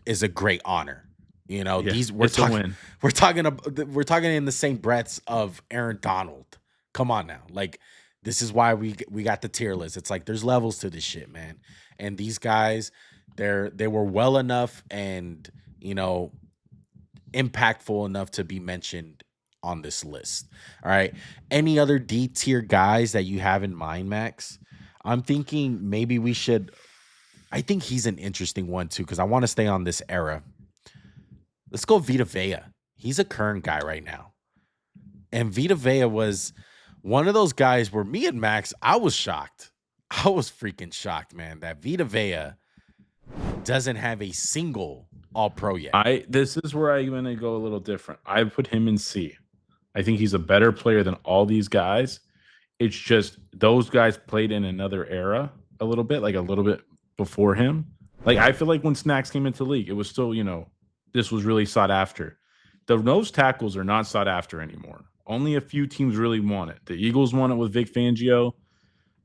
is a great honor. We're talking in the same breaths of Aaron Donald. Come on now, like this is why we got the tier list. It's like there's levels to this shit, man. And these guys, they were well enough and impactful enough to be mentioned on this list. All right. Any other D tier guys that you have in mind, Max? I'm thinking maybe we should. I think he's an interesting one too because I want to stay on this era. Let's go Vita Vea. He's a current guy right now. And Vita Vea was one of those guys where me and Max, I was shocked. I was freaking shocked, man, that Vita Vea doesn't have a single All-Pro yet. This is where I'm going to go a little different. I put him in C. I think he's a better player than all these guys. It's just those guys played in another era a little bit before him. Like I feel like when Snacks came into the league, it was still, this was really sought after. The nose tackles are not sought after anymore. Only a few teams really want it. The Eagles want it with Vic Fangio.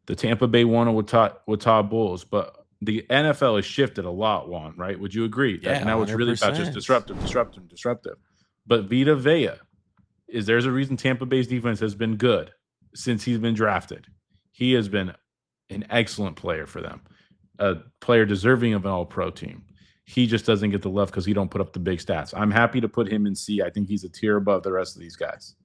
The Tampa Bay want it with Todd Bowles. But the NFL has shifted a lot, Juan, right? Would you agree? Yeah, now it's really about just disruptive. But Vita Vea, there's a reason Tampa Bay's defense has been good since he's been drafted. He has been an excellent player for them, a player deserving of an All-Pro team. He just doesn't get the love because he don't put up the big stats. I'm happy to put him in C. I think he's a tier above the rest of these guys.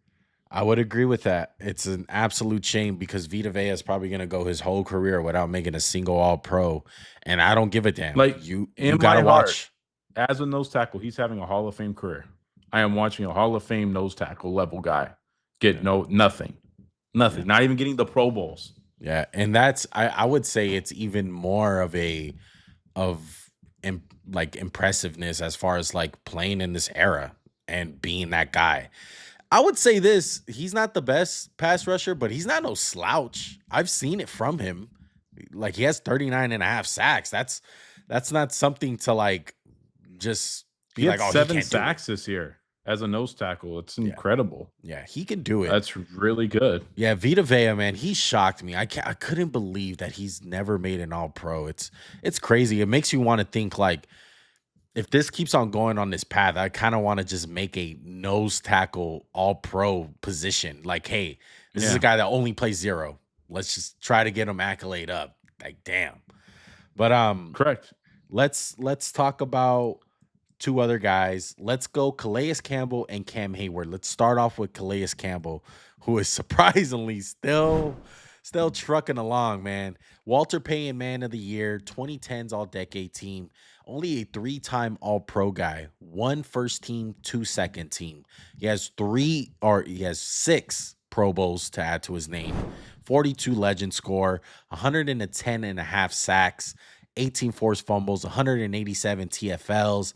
I would agree with that. It's an absolute shame because Vita Vea is probably going to go his whole career without making a single All-Pro, and I don't give a damn. Like you got to watch. As a nose tackle, he's having a Hall of Fame career. I am watching a Hall of Fame nose tackle level guy get nothing, not even getting the Pro Bowls. Yeah, and that's I would say it's even more of like impressiveness as far as like playing in this era and being that guy. I would say this, he's not the best pass rusher, but he's not no slouch. I've seen it from him. Like he has 39 and a half sacks. That's not something to like just be He like, had oh, 7 he can't sacks this year as a nose tackle. It's incredible. Yeah, he can do it. That's really good. Yeah, Vita Vea, man, he shocked me. I couldn't believe that he's never made an All-Pro. It's crazy. It makes you want to think like, if this keeps on going on this path, I kind of want to just make a nose tackle All-Pro position. Like, hey, this is a guy that only plays 0. Let's just try to get him accolade up. Like, damn. But correct. Let's talk about 2 other guys. Let's go Calais Campbell and Cam Heyward. Let's start off with Calais Campbell, who is surprisingly still trucking along, man. Walter Payton Man of the Year, 2010s All-Decade Team. Only a 3-time All-Pro guy. 1 first team, 2 second team. He has 6 Pro Bowls to add to his name. 42 legend score, 110 and a half sacks, 18 forced fumbles, 187 TFLs,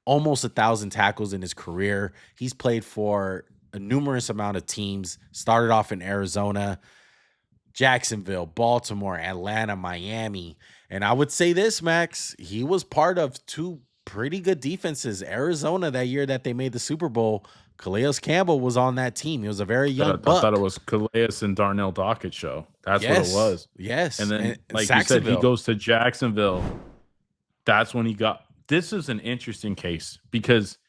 almost 1,000 tackles in his career. He's played for a numerous amount of teams. Started off in Arizona, Jacksonville, Baltimore, Atlanta, Miami. And I would say this, Max, he was part of 2 pretty good defenses. Arizona that year that they made the Super Bowl, Calais Campbell was on that team. He was a very young buck. I thought it was Calais and Darnell Dockett show. That's what it was. Yes. And then, like you said, he goes to Jacksonville. That's when he got – this is an interesting case because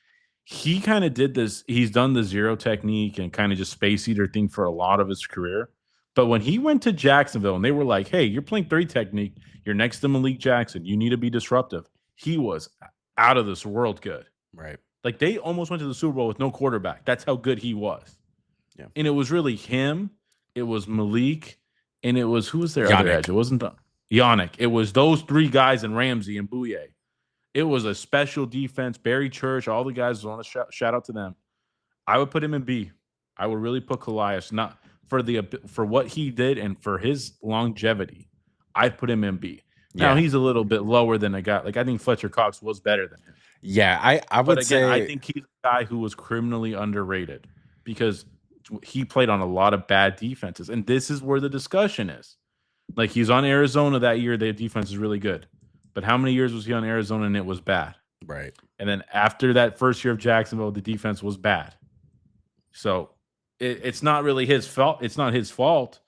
he kind of did this. He's done the 0 technique and kind of just space eater thing for a lot of his career. But when he went to Jacksonville and they were like, hey, you're playing 3 technique. You're next to Malik Jackson. You need to be disruptive. He was out of this world good. Right. Like they almost went to the Super Bowl with no quarterback. That's how good he was. Yeah. And it was really him. It was Malik. And it was, who was their other edge? It wasn't Yannick. It was those 3 guys and Ramsey and Bouye. It was a special defense. Barry Church, all the guys on a shout out to them. I would put him in B. I would really put Calais, not for what he did and for his longevity. I'd put him in B. Now he's a little bit lower than a guy. Like I think Fletcher Cox was better than him. Yeah, I would say I think he's a guy who was criminally underrated because he played on a lot of bad defenses. And this is where the discussion is. Like he's on Arizona that year, their defense is really good. But how many years was he on Arizona and it was bad? Right. And then after that first year of Jacksonville, the defense was bad. So it's not really his fault. It's not his fault.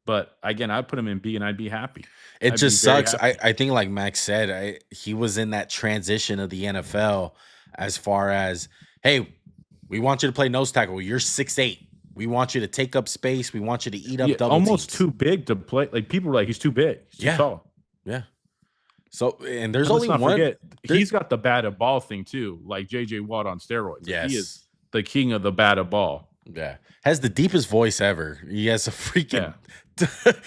But again, I'd put him in B and I'd be happy. It just sucks. I think like Max said, he was in that transition of the NFL as far as, hey, we want you to play nose tackle. You're 6'8". We want you to take up space. We want you to eat up double almost teams. Too big to play. Like people were like, he's too big. He's too tall. Yeah. So, and there's only one. Forget, he's got the batted ball thing too, like J.J. Watt on steroids. Yes. He is the king of the batted ball. Yeah. Has the deepest voice ever. He has a freaking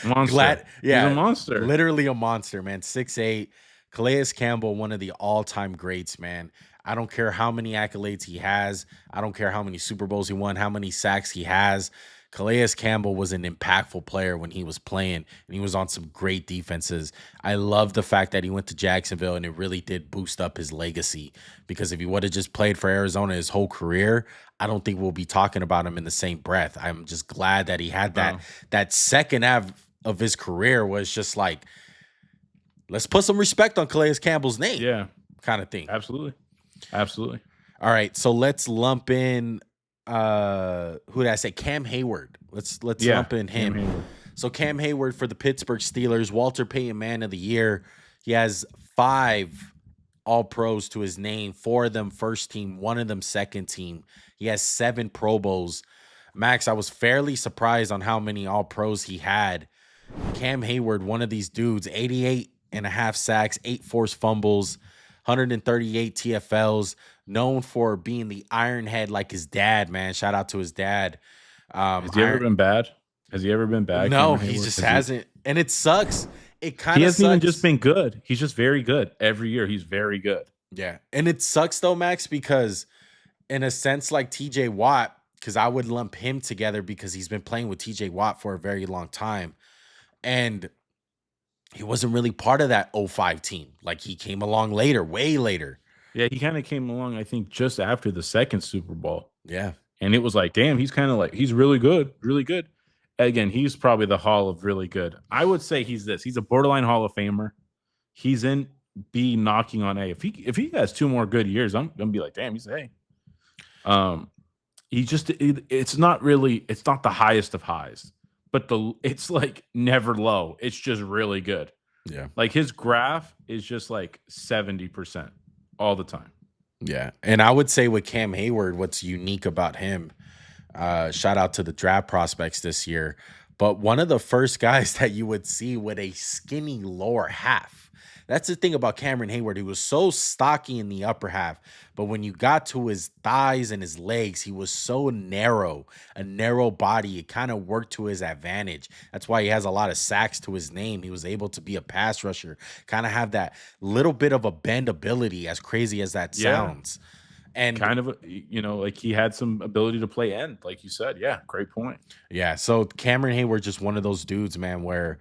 monster. He's a monster. Literally a monster, man. 6'8". Calais Campbell, one of the all-time greats, man. I don't care how many accolades he has. I don't care how many Super Bowls he won, how many sacks he has. Calais Campbell was an impactful player when he was playing, and he was on some great defenses. I love the fact that he went to Jacksonville, and it really did boost up his legacy, because if he would have just played for Arizona his whole career, I don't think we'll be talking about him in the same breath. I'm just glad that he had that second half of his career was just like, let's put some respect on Calais Campbell's name. Yeah. Kind of thing. Absolutely. All right, so let's lump in who did I say? Cam Heyward. Let's lump in him. So Cam Heyward for the Pittsburgh Steelers, Walter Payton Man of the Year. He has 5 All-Pros to his name, 4 of them first team, 1 of them second team. He has 7 Pro Bowls. Max, I was fairly surprised on how many All-Pros he had. Cam Heyward, one of these dudes, 88 and a half sacks, 8 forced fumbles, 138 TFLs, known for being the ironhead like his dad, man. Shout out to his dad. Has he ever been bad? Has he ever been bad? No, he just hasn't. And it sucks. It kind of He hasn't even just been good. He's just very good. Every year, he's very good. Yeah. And it sucks, though, Max, because in a sense like TJ Watt, because I would lump him together because he's been playing with TJ Watt for a very long time. And he wasn't really part of that '05 team. Like he came along later, way later. Yeah, he kind of came along, I think, just after the second Super Bowl. Yeah. And it was like, damn, he's kind of like, he's really good, really good. Again, he's probably the Hall of really good. I would say he's this. He's a borderline Hall of Famer. He's in B knocking on A. If he has 2 more good years, I'm gonna be like, damn, he's A. It's not the highest of highs, but it's like never low. It's just really good. Yeah. Like his graph is just like 70% all the time. Yeah. And I would say with Cam Heyward, what's unique about him, shout out to the draft prospects this year, but one of the first guys that you would see with a skinny lower half. That's the thing about Cameron Heyward. He was so stocky in the upper half, but when you got to his thighs and his legs, he was so narrow, a narrow body. It kind of worked to his advantage. That's why he has a lot of sacks to his name. He was able to be a pass rusher, kind of have that little bit of a bendability, as crazy as that sounds. And kind of, like he had some ability to play end, like you said. Yeah, great point. Yeah, so Cameron Heyward, just one of those dudes, man, where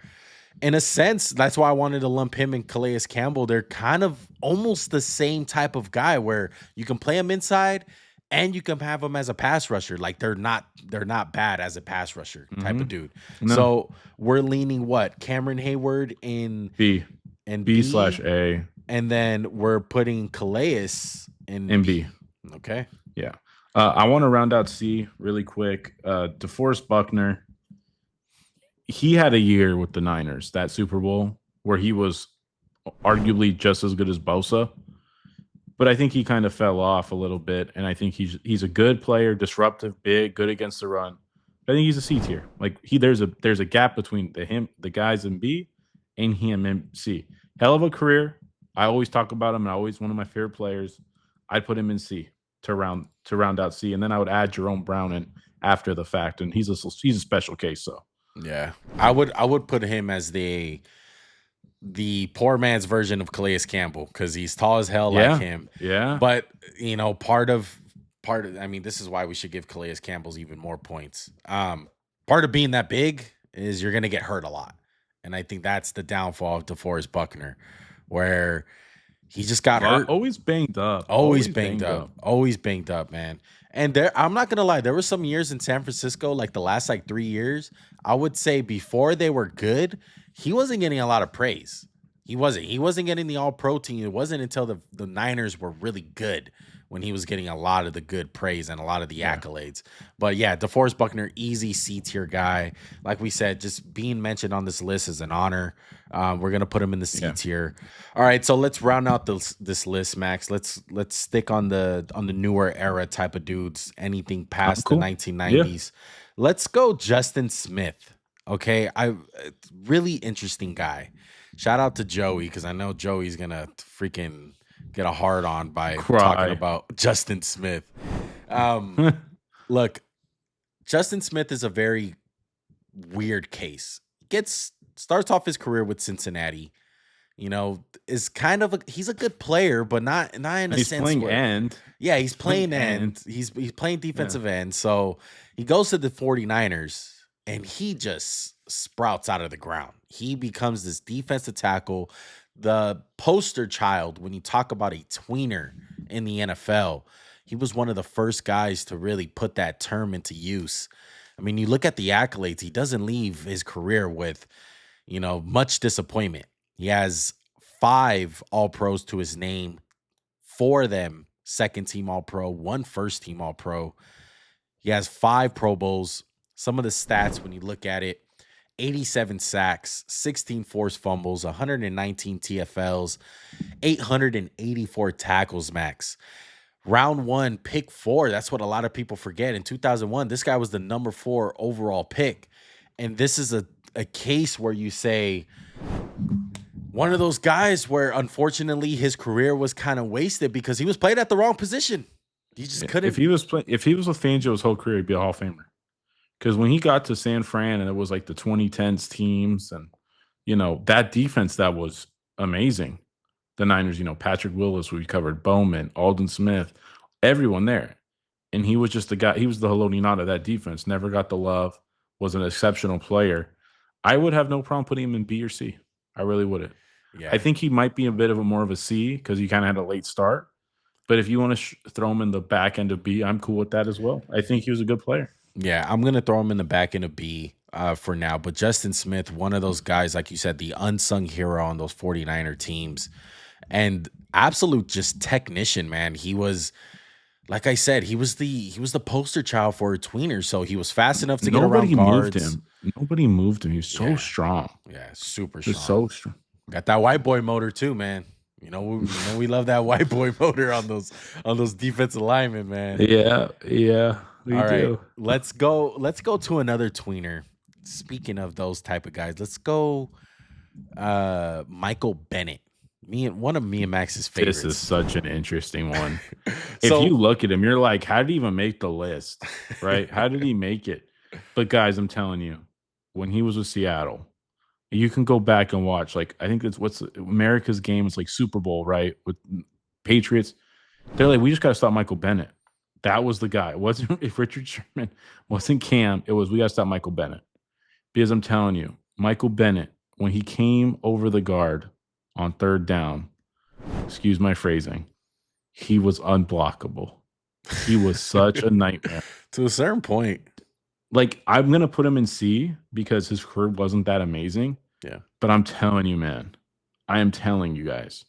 in a sense, that's why I wanted to lump him and Calais Campbell. They're kind of almost the same type of guy where you can play him inside and you can have him as a pass rusher. Like they're not bad as a pass rusher type of dude. No. So we're leaning what? Cameron Heyward in B and B/A. And then we're putting Calais in B. Okay. Yeah. I want to round out C really quick. DeForest Buckner. He had a year with the Niners, that Super Bowl, where he was arguably just as good as Bosa. But I think he kind of fell off a little bit, and I think he's a good player, disruptive, big, good against the run. But I think he's a C tier. Like there's a gap between the guys in B and him in C. Hell of a career. I always talk about him, and always one of my favorite players. I'd put him in C to round out C, and then I would add Jerome Brown in after the fact, and he's a special case. So. Yeah, I would put him as the poor man's version of Calais Campbell because he's tall as hell like him. Yeah, but part of I mean, this is why we should give Calais Campbell's even more points. Part of being that big is you're gonna get hurt a lot, and I think that's the downfall of DeForest Buckner, where he just got hurt, always banged up, always banged up, man. And I'm not gonna lie, there were some years in San Francisco, like the last 3 years, I would say before they were good, he wasn't getting a lot of praise. He wasn't getting the All-Pro team. It wasn't until the Niners were really good when he was getting a lot of the good praise and a lot of the accolades. But yeah, DeForest Buckner, easy C-tier guy. Like we said, just being mentioned on this list is an honor. We're gonna put him in the C tier. All right, so let's round out this list, Max. Let's stick on the newer era type of dudes. Anything past the 1990s. Yeah. Let's go Justin Smith. Okay, really interesting guy. Shout out to Joey because I know Joey's gonna freaking get a hard on by talking about Justin Smith. Look, Justin Smith is a very weird case. Starts off his career with Cincinnati. Is kind of he's a good player, but not in a sense. He's playing end. Yeah, he's playing end. He's playing defensive end. So he goes to the 49ers and he just sprouts out of the ground. He becomes this defensive tackle, the poster child when you talk about a tweener in the NFL. He was one of the first guys to really put that term into use. I mean, you look at the accolades, he doesn't leave his career with, much disappointment. He has 5 All-Pros to his name, 4 of them second-team All-Pro, 1 first-team All-Pro. He has 5 Pro Bowls. Some of the stats, when you look at it, 87 sacks, 16 forced fumbles, 119 TFLs, 884 tackles, Max. Round 1, pick 4. That's what a lot of people forget. In 2001, this guy was the number 4 overall pick. And this is a case where you say one of those guys where unfortunately his career was kind of wasted because he was played at the wrong position. He just couldn't. If he was with Fangio his whole career, he'd be a Hall of Famer. Because when he got to San Fran and it was like the 2010s teams and, that defense that was amazing. The Niners, Patrick Willis, we covered Bowman, Alden Smith, everyone there. and he was just the guy. He was the Haloti Ngata of that defense. Never got the love. Was an exceptional player. I would have no problem putting him in B or C. I really wouldn't. Yeah. I think he might be a bit of a more of a C because he kind of had a late start. But if you want to throw him in the back end of B, I'm cool with that as well. I think he was a good player. Yeah, I'm going to throw him in the back end of B for now. But Justin Smith, one of those guys, like you said, the unsung hero on those 49er teams. And absolute just technician, man. He was, like I said, he was the poster child for a tweener. So he was fast enough to get around guards. Nobody moved him. He was so strong. Yeah, super Just strong. so strong. Got that white boy motor too, man. We love that white boy motor on those defensive linemen, man. Yeah, we All do. right, let's go to another tweener. Speaking of those type of guys, let's go Michael Bennett. One of me and Max's favorites. This is such an interesting one. If you look at him, you're like, how did he even make the list? Right? How did he make it? But guys, I'm telling you, when he was with Seattle, you can go back and watch. Like, I think it's what's America's game is like Super Bowl, right? With Patriots. They're like, we just got to stop Michael Bennett. That was the guy. It wasn't if Richard Sherman wasn't Cam, it was we got to stop Michael Bennett. Because I'm telling you, Michael Bennett, when he came over the guard on third down, excuse my phrasing, he was unblockable. He was such a nightmare. To a certain point. Like, I'm going to put him in C because his career wasn't that amazing. Yeah. But I'm telling you, man, I am telling you guys,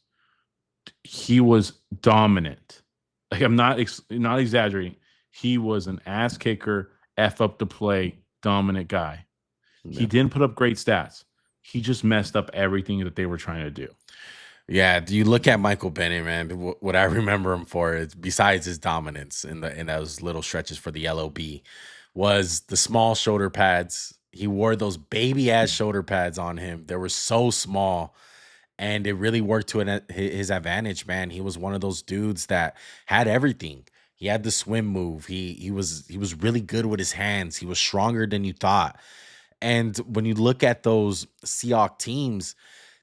he was dominant. Like, I'm not exaggerating. He was an ass kicker, F up the play, dominant guy. Yeah. He didn't put up great stats. He just messed up everything that they were trying to do. Yeah, you look at Michael Bennett, man. What I remember him for is, besides his dominance in those little stretches for the LOB, was the small shoulder pads. He wore those baby ass shoulder pads on him. They were so small, and it really worked to his advantage, man. He was one of those dudes that had everything. He had the swim move. He was really good with his hands. He was stronger than you thought. And when you look at those Seahawks teams,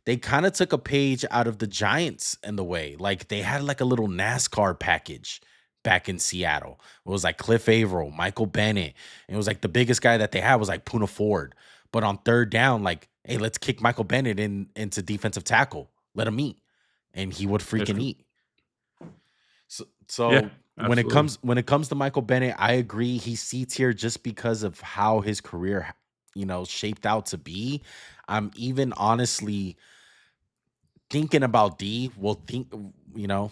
they kind of took a page out of the Giants in the way. Like, they had like a little NASCAR package back in Seattle. It was like Cliff Averill, Michael Bennett. And it was like the biggest guy that they had was like Puna Ford. But on third down, like, hey, let's kick Michael Bennett into defensive tackle. Let him eat. And he would freaking eat. So yeah, when it comes to Michael Bennett, I agree he's C tier just because of how his career, shaped out to be. I'm even honestly thinking about D. We'll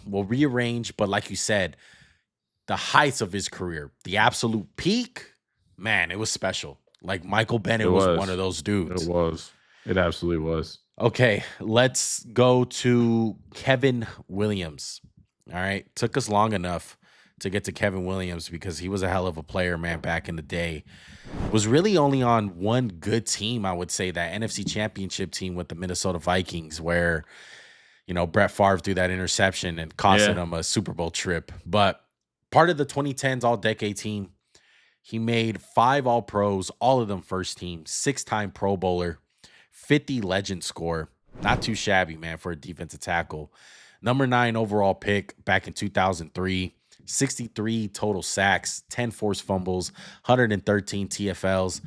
rearrange, but like you said, the heights of his career, the absolute peak, man, it was special. Like, Michael Bennett was one of those dudes. It was. It absolutely was. Okay, let's go to Kevin Williams. All right, took us long enough to get to Kevin Williams because he was a hell of a player, man, back in the day. Was really only on one good team, I would say, that NFC Championship team with the Minnesota Vikings, where, Brett Favre threw that interception and costed him a Super Bowl trip. But part of the 2010s All-Decade team, he made 5 All-Pros, all of them first team, 6-time Pro Bowler, 50 legend score. Not too shabby, man, for a defensive tackle. Number 9 overall pick back in 2003. 63 total sacks, 10 forced fumbles, 113 TFLs.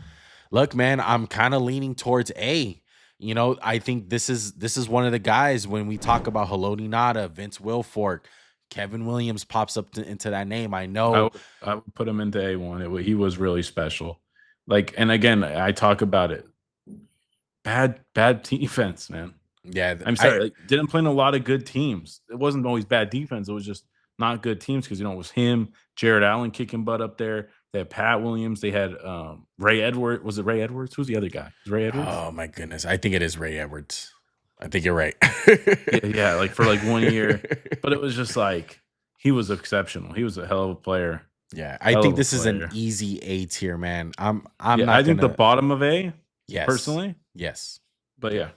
Look, man, I'm kind of leaning towards A. I think this is one of the guys when we talk about Haloti Ngata, Vince Wilfork, Kevin Williams pops up into that name. I know. I would put him into A1. He was really special. Like, and again, I talk about it. Bad defense, man. Yeah. I'm sorry. Didn't play in a lot of good teams. It wasn't always bad defense. It was just not good teams because, it was him, Jared Allen kicking butt up there. They had Pat Williams. They had Ray Edwards. Was it Ray Edwards? Who's the other guy? Is Ray Edwards? Oh, my goodness. I think it is Ray Edwards. I think you're right. yeah, like for like 1 year. But it was just like, he was exceptional. He was a hell of a player. Yeah, I think this is an easy A tier, man. I think the bottom of A, yes, personally. Yes. But yeah.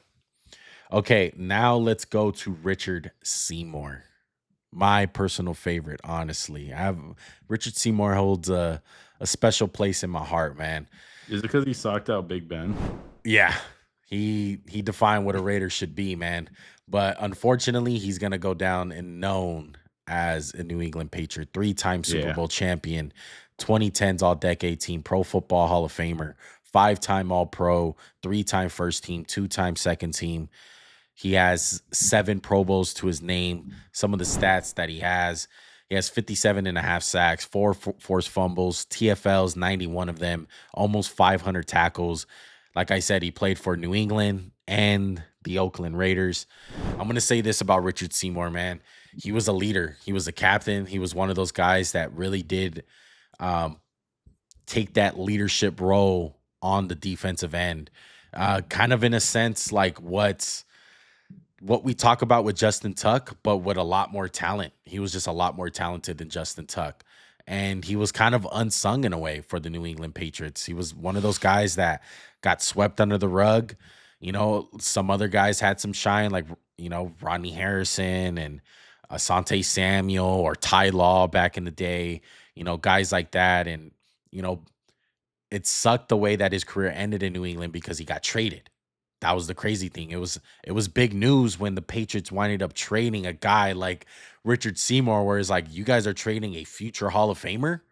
Okay, now let's go to Richard Seymour. My personal favorite, honestly. Richard Seymour holds a special place in my heart, man. Is it because he socked out Big Ben? Yeah. He defined what a Raider should be, man. But unfortunately, he's going to go down and known as a New England Patriot, 3-time Super Yeah. Bowl champion, 2010s All-Decade Team, Pro Football Hall of Famer, 5-time All-Pro, 3-time first team, 2-time second team. He has 7 Pro Bowls to his name. Some of the stats that he has 57 and a half sacks, 4 forced fumbles, TFLs, 91 of them, almost 500 tackles. Like I said, he played for New England and the Oakland Raiders. I'm going to say this about Richard Seymour, man. He was a leader. He was a captain. He was one of those guys that really did take that leadership role on the defensive end. Kind of in a sense like what we talk about with Justin Tuck, but with a lot more talent. He was just a lot more talented than Justin Tuck. And he was kind of unsung in a way for the New England Patriots. He was one of those guys that got swept under the rug. You know, some other guys had some shine, like, you know, Rodney Harrison and Asante Samuel or Ty Law back in the day, you know, guys like that. And, you know, it sucked the way that his career ended in New England because he got traded. That was the crazy thing. It was big news when the Patriots winded up trading a guy like Richard Seymour, where it's like, you guys are trading a future Hall of Famer.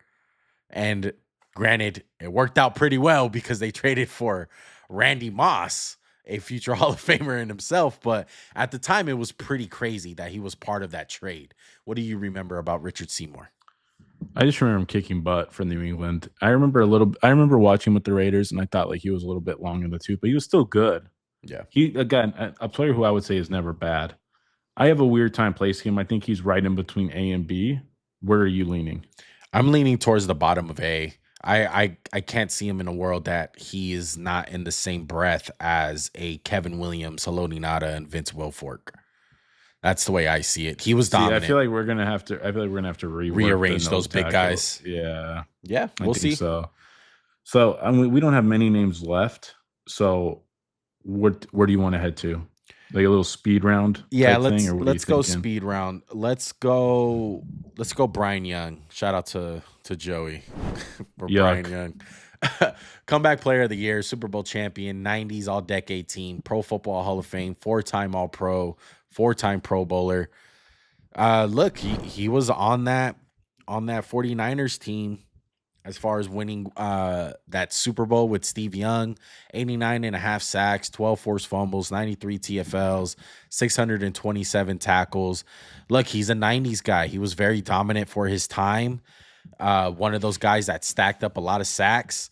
And granted, it worked out pretty well because they traded for Randy Moss, a future Hall of Famer in himself. But at the time, it was pretty crazy that he was part of that trade. What do you remember about Richard Seymour? I just remember him kicking butt for New England. I remember watching with the Raiders, and I thought like he was a little bit long in the tooth, but he was still good. Yeah. He, again, a player who I would say is never bad. I have a weird time placing him. I think he's right in between A and B. Where are you leaning? I'm leaning towards the bottom of A. I can't see him in a world that he is not in the same breath as a Kevin Williams, Haloti Ngata, and Vince Wilfork. That's the way I see it. He was dominant. I feel like we're gonna have to rearrange those big guys. Yeah, we'll see. So I mean, we don't have many names left. So where do you want to head to? Like a little speed round? Yeah, let's go speed round. Let's go Bryant Young. Shout out to Joey for Bryant Young. Comeback player of the year, Super Bowl champion, 90s All-Decade Team, Pro Football Hall of Fame, 4-time All-Pro, 4-time Pro Bowler. Look, he was on that 49ers team as far as winning that Super Bowl with Steve Young, 89 and a half sacks, 12 forced fumbles, 93 TFLs, 627 tackles. Look, he's a 90s guy. He was very dominant for his time. One of those guys that stacked up a lot of sacks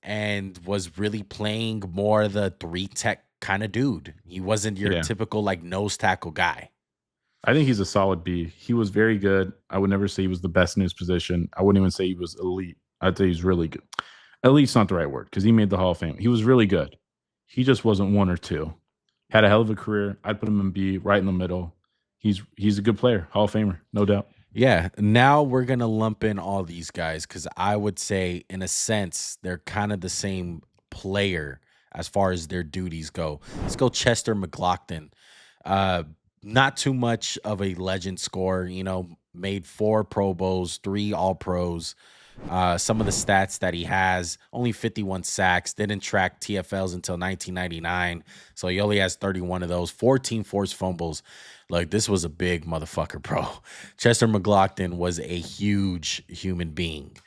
and was really playing more the 3-tech kind of dude. He wasn't your typical like nose tackle guy. I think he's a solid B. He was very good. I would never say he was the best in his position. I wouldn't even say he was elite. I'd say he's really good. Elite's not the right word because he made the Hall of Fame. He was really good. He just wasn't 1 or 2. Had a hell of a career. I'd put him in B, right in the middle. He's a good player, Hall of Famer, no doubt. Yeah, now we're going to lump in all these guys because I would say, in a sense, they're kind of the same player as far as their duties go. Let's go Chester McGlockton. Not too much of a legend scorer, you know, made 4 Pro Bowls, 3 All-Pros. Some of the stats that he has, only 51 sacks, didn't track TFLs until 1999. So he only has 31 of those, 14 forced fumbles. Like, this was a big motherfucker, bro. Chester McGlockton was a huge human being.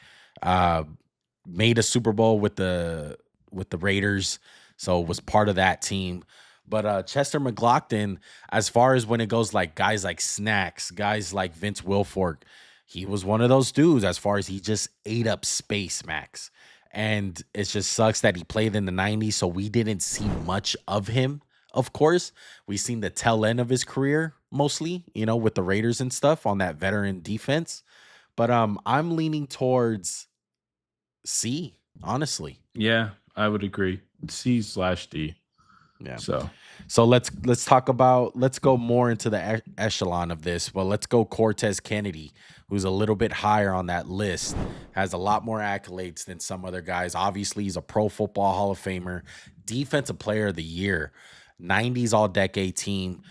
Made a Super Bowl with the Raiders, so was part of that team. But Chester McGlockton, as far as when it goes like guys like Snacks, guys like Vince Wilfork, he was one of those dudes as far as he just ate up space, Max. And it just sucks that he played in the 90s, so we didn't see much of him. Of course, we seen the tail end of his career mostly, you know, with the Raiders and stuff on that veteran defense. But I'm leaning towards C, honestly. Yeah, I would agree. C/D. Yeah. So let's talk about, let's go more into the echelon of this. Well, let's go Cortez Kennedy, who's a little bit higher on that list, has a lot more accolades than some other guys. Obviously, he's a Pro Football Hall of Famer, Defensive Player of the Year, 90s All-Decade Team.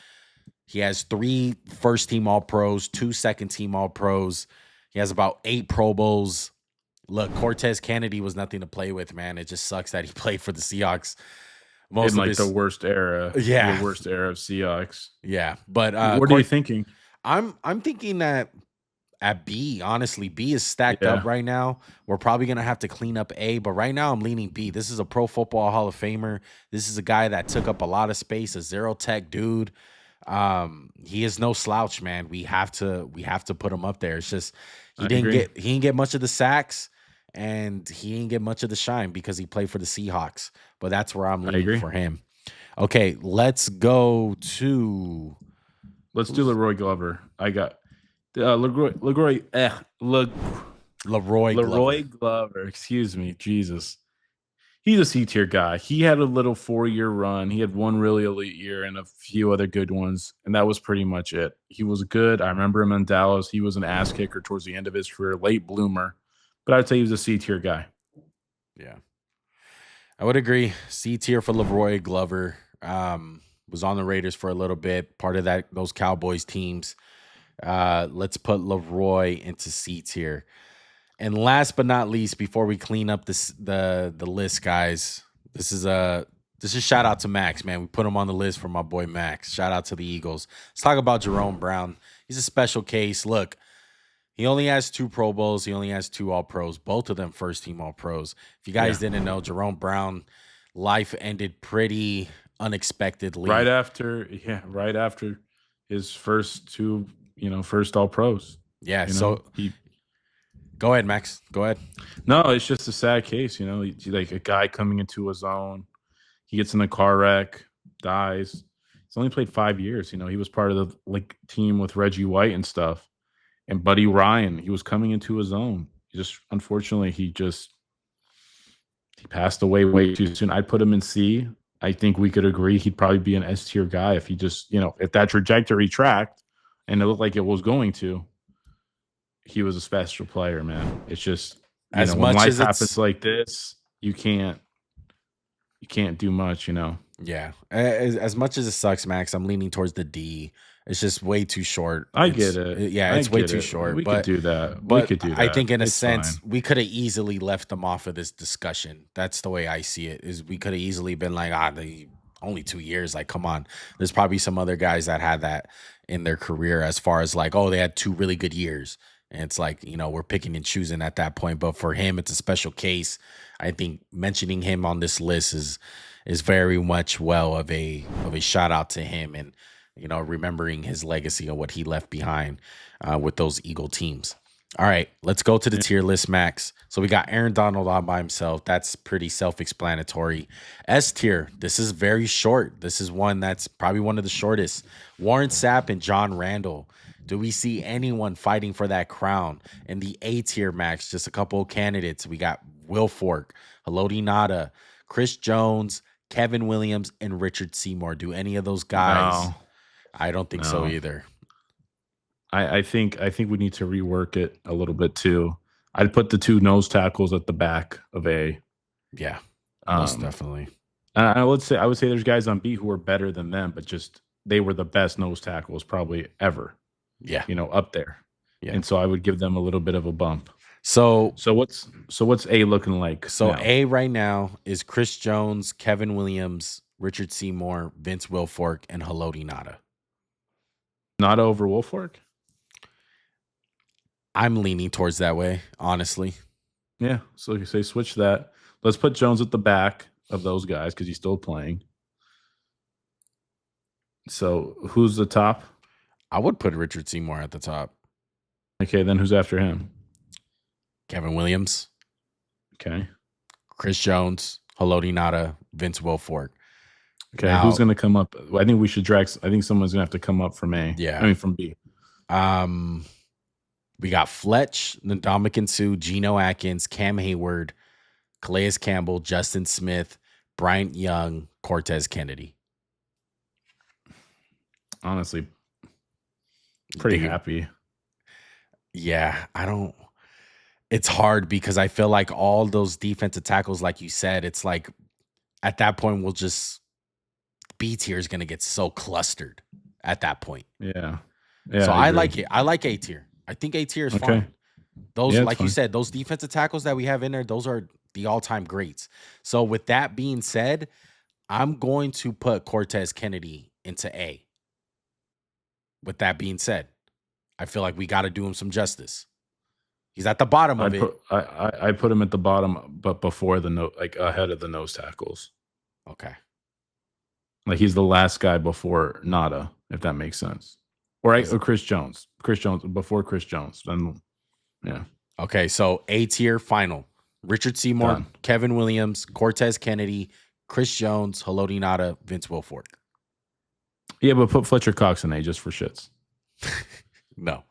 He has 3 first-team All-Pros, 2 second-team All-Pros. He has about 8 Pro Bowls. Look, Cortez Kennedy was nothing to play with, man. It just sucks that he played for the Seahawks. The worst era. Yeah. The worst era of Seahawks. Yeah. But what are you thinking? I'm thinking that at B, honestly, B is stacked up Yeah, right now. We're probably gonna have to clean up A, but right now I'm leaning B. This is a Pro Football Hall of Famer. This is a guy that took up a lot of space, a zero tech dude. He is no slouch, man. We have to put him up there. It's just I agree. he didn't get much of the sacks and he didn't get much of the shine because he played for the Seahawks. But that's where I'm I leaning agree. for him. Okay, let's go to Let's do who's Leroy Glover. I got Leroy Leroy Glover. Glover. Excuse me, Jesus. He's a C tier guy. He had a little 4-year run. He had one really elite year and a few other good ones, and that was pretty much it. He was good. I remember him in Dallas. He was an ass kicker towards the end of his career, late bloomer, but I'd say he was a C tier guy. Yeah. I would agree. C tier for Leroy Glover. Was on the Raiders for a little bit, part of those Cowboys teams. Let's put Leroy into C tier. And last but not least, before we clean up the list, guys, this is shout out to Max, man. We put him on the list for my boy Max. Shout out to the Eagles. Let's talk about Jerome Brown. He's a special case. Look, he only has 2 Pro Bowls. He only has 2 All Pros. Both of them first team All Pros. If you guys Yeah. didn't know, Jerome Brown life ended pretty Right unexpectedly. after his first 2, first all pros. Yeah. You know, So he go ahead, Max. Go ahead. no, it's just a sad case, like a guy coming into his own. He gets in a car wreck, dies. He's only played 5 years. He was part of the team with Reggie White and stuff. And Buddy Ryan, he was coming into his own. Unfortunately, he passed away way too soon. I'd put him in C. I think we could agree he'd probably be an S tier guy if he just, if that trajectory tracked and it looked like it was going to, he was a special player, man. It's just, As when much life as happens it's like this, you can't do much. Yeah. As much as it sucks, Max, I'm leaning towards the D. It's just way too short. I get it. Yeah, I it's way get too it. short. We could But do that. We but could do I that. think in a It's sense fine. we could have easily left them off of this discussion. That's the way I see it. Is we could have easily been like, they only 2 years. Like, come on. There's probably some other guys that had that in their career as far as like, oh, they had 2 really good years. And it's like, we're picking and choosing at that point. But for him, it's a special case. I think mentioning him on this list is very much well of a shout out to him and remembering his legacy and what he left behind with those Eagle teams. All right, let's go to the Yeah. tier list, Max. So we got Aaron Donald on by himself. That's pretty self-explanatory. S tier, this is very short. This is one that's probably one of the shortest. Warren Sapp and John Randle. Do we see anyone fighting for that crown? In the A tier, Max, just a couple of candidates. We got Wilfork, Haloti Ngata, Chris Jones, Kevin Williams, and Richard Seymour. Do any of those guys? No, I don't think so no. either. I think we need to rework it a little bit too. I'd put the 2 nose tackles at the back of A. Yeah, most Um, definitely. I would say there's guys on B who are better than them, but just they were the best nose tackles probably ever. Yeah, Up there. yeah. And so I would give them a little bit of a bump. So So what's A looking like so now? A right now is Chris Jones, Kevin Williams, Richard Seymour, Vince Wilfork, and Haloti Ngata. Not over Wolfork? I'm leaning towards that way, honestly. Yeah. So you say switch that. Let's put Jones at the back of those guys because he's still playing. So who's the top? I would put Richard Seymour at the top. Okay, then who's after him? Kevin Williams, Okay. Chris Jones, Haloti Ngata, Vince Wilfork. Okay. Now- Who's gonna come up? I think we should drag. I think someone's gonna have to come up from A. Yeah. I mean from B. We got Fletch, Ndamukong Suh, Geno Atkins, Cam Heyward, Calais Campbell, Justin Smith, Bryant Young, Cortez Kennedy. Honestly, pretty Dude, happy. Yeah, I don't. It's hard because I feel like all those defensive tackles, like you said, it's like at that point we'll just B tier is going to get so clustered at that point. Yeah. So I agree. like it. I like A tier. I think A tier is Okay. fine. Those, Yeah, it's like you fine. said, those defensive tackles that we have in there, those are the all-time greats. So with that being said, I'm going to put Cortez Kennedy into A. With that being said, I feel like we got to do him some justice. He's at the bottom of it. I put him at the bottom, but before ahead of the nose tackles. Okay. Like he's the last guy before Ngata, if that makes sense. Or Chris Jones. Chris Jones before Chris Jones. Then, yeah. Okay, so A tier final. Richard Seymour, done. Kevin Williams, Cortez Kennedy, Chris Jones, Haloti Ngata, Vince Wilfork. Yeah, but put Fletcher Cox in A just for shits. No.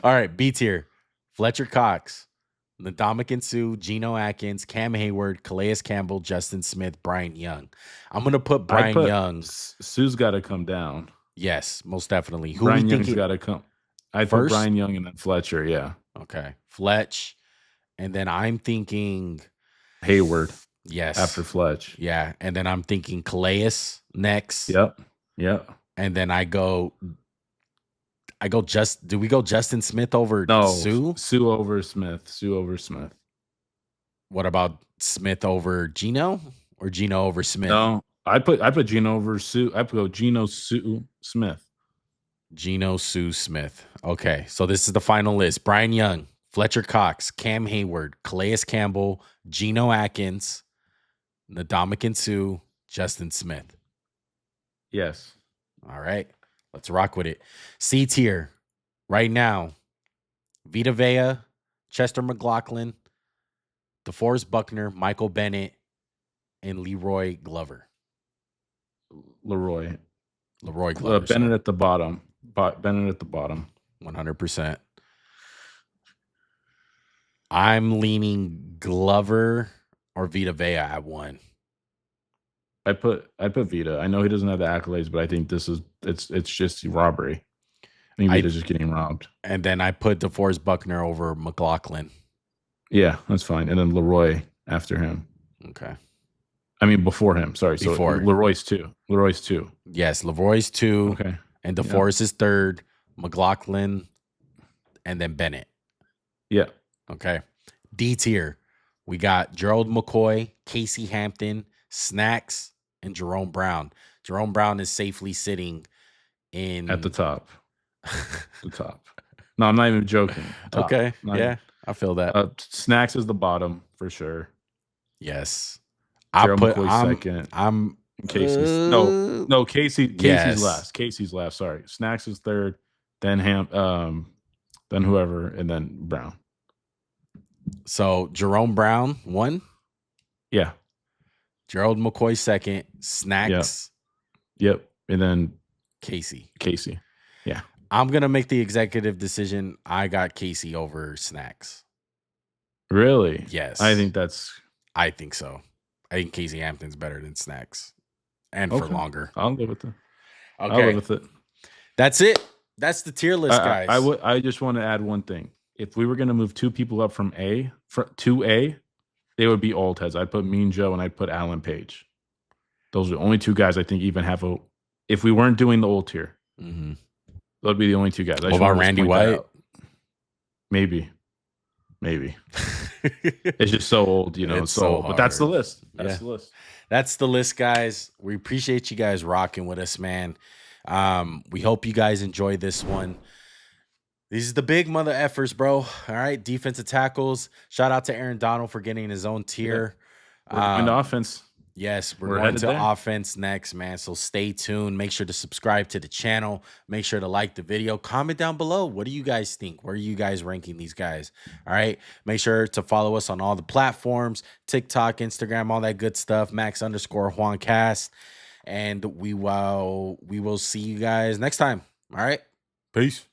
All right, B tier. Fletcher Cox, Ndamukong Suh, Geno Atkins, Cam Heyward, Calais Campbell, Justin Smith, Bryant Young. I'm going to put Bryant Young. Suh's got to come down. Yes, most definitely. Who Bryant Young's got to come. I put Bryant Young and then Fletcher, yeah. Okay. Fletch. And then I'm thinking Heyward. Yes. After Fletch. Yeah. And then I'm thinking Calais next. Yep. And then do we go Justin Smith over Suh? Suh over Smith. What about Smith over Geno or Geno over Smith? No, I put Geno over Suh. I put Geno Suh Smith. Geno Suh Smith. Okay. So this is the final list. Bryant Young, Fletcher Cox, Cam Heyward, Calais Campbell, Geno Atkins, Ndamukong Suh, Justin Smith. Yes. All right. Let's rock with it. C tier right now. Vita Vea, Chester McGlockton, DeForest Buckner, Michael Bennett, and Leroy Glover. Leroy Glover. Bennett at the bottom. Bennett at the bottom. 100%. I'm leaning Glover or Vita Vea at 1. I put Vita. I know he doesn't have the accolades, but I think it's just robbery. I think Vita's just getting robbed. And then I put DeForest Buckner over McGlockton. Yeah, that's fine. And then Leroy after him. Okay. I mean before him. Sorry. Before. So Leroy's 2. Yes, Leroy's 2. Okay. And DeForest is 3rd. McGlockton, and then Bennett. Yeah. Okay. D tier. We got Gerald McCoy, Casey Hampton, Snacks, and Jerome Brown. Jerome Brown is safely sitting at the top. The top. No, I'm not even joking. Top. Okay. Yeah, I feel that. Snacks is the bottom for sure. Yes. McCoy second. I'm Casey's Casey's last. Casey's last. Sorry. Snacks is 3rd, then then whoever, and then Brown. So Jerome Brown 1. Yeah. Gerald McCoy 2nd. Snacks. Yep. And then Casey. Yeah. I'm gonna make the executive decision. I got Casey over Snacks. Really? Yes. I think so. I think Casey Hampton's better than Snacks. And for longer. I'll go with it. Okay. I'll go with it. That's it. That's the tier list, guys. I just want to add one thing. If we were going to move 2 people up from A to A, they would be old heads. I'd put Mean Joe and I'd put Alan Paige. Those are the only 2 guys I think even have if we weren't doing the old tier, those would be the only 2 guys. What about Randy White? Maybe. It's just so old, It's so old. But that's the list. That's the list. That's the list, guys. We appreciate you guys rocking with us, man. We hope you guys enjoy this one. These are the big mother effers, bro. All right, defensive tackles. Shout out to Aaron Donald for getting his own tier. We're going to offense. Yes, we're going to offense next, man. So stay tuned. Make sure to subscribe to the channel. Make sure to like the video. Comment down below. What do you guys think? Where are you guys ranking these guys? All right. Make sure to follow us on all the platforms, TikTok, Instagram, all that good stuff. Max_JuanCast. And we will see you guys next time. All right. Peace.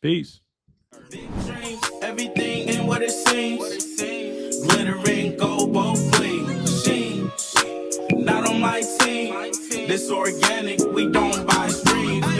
Everything ain't what it seems. Glittering gold, both ways. Not on my team. This organic, we don't buy streams.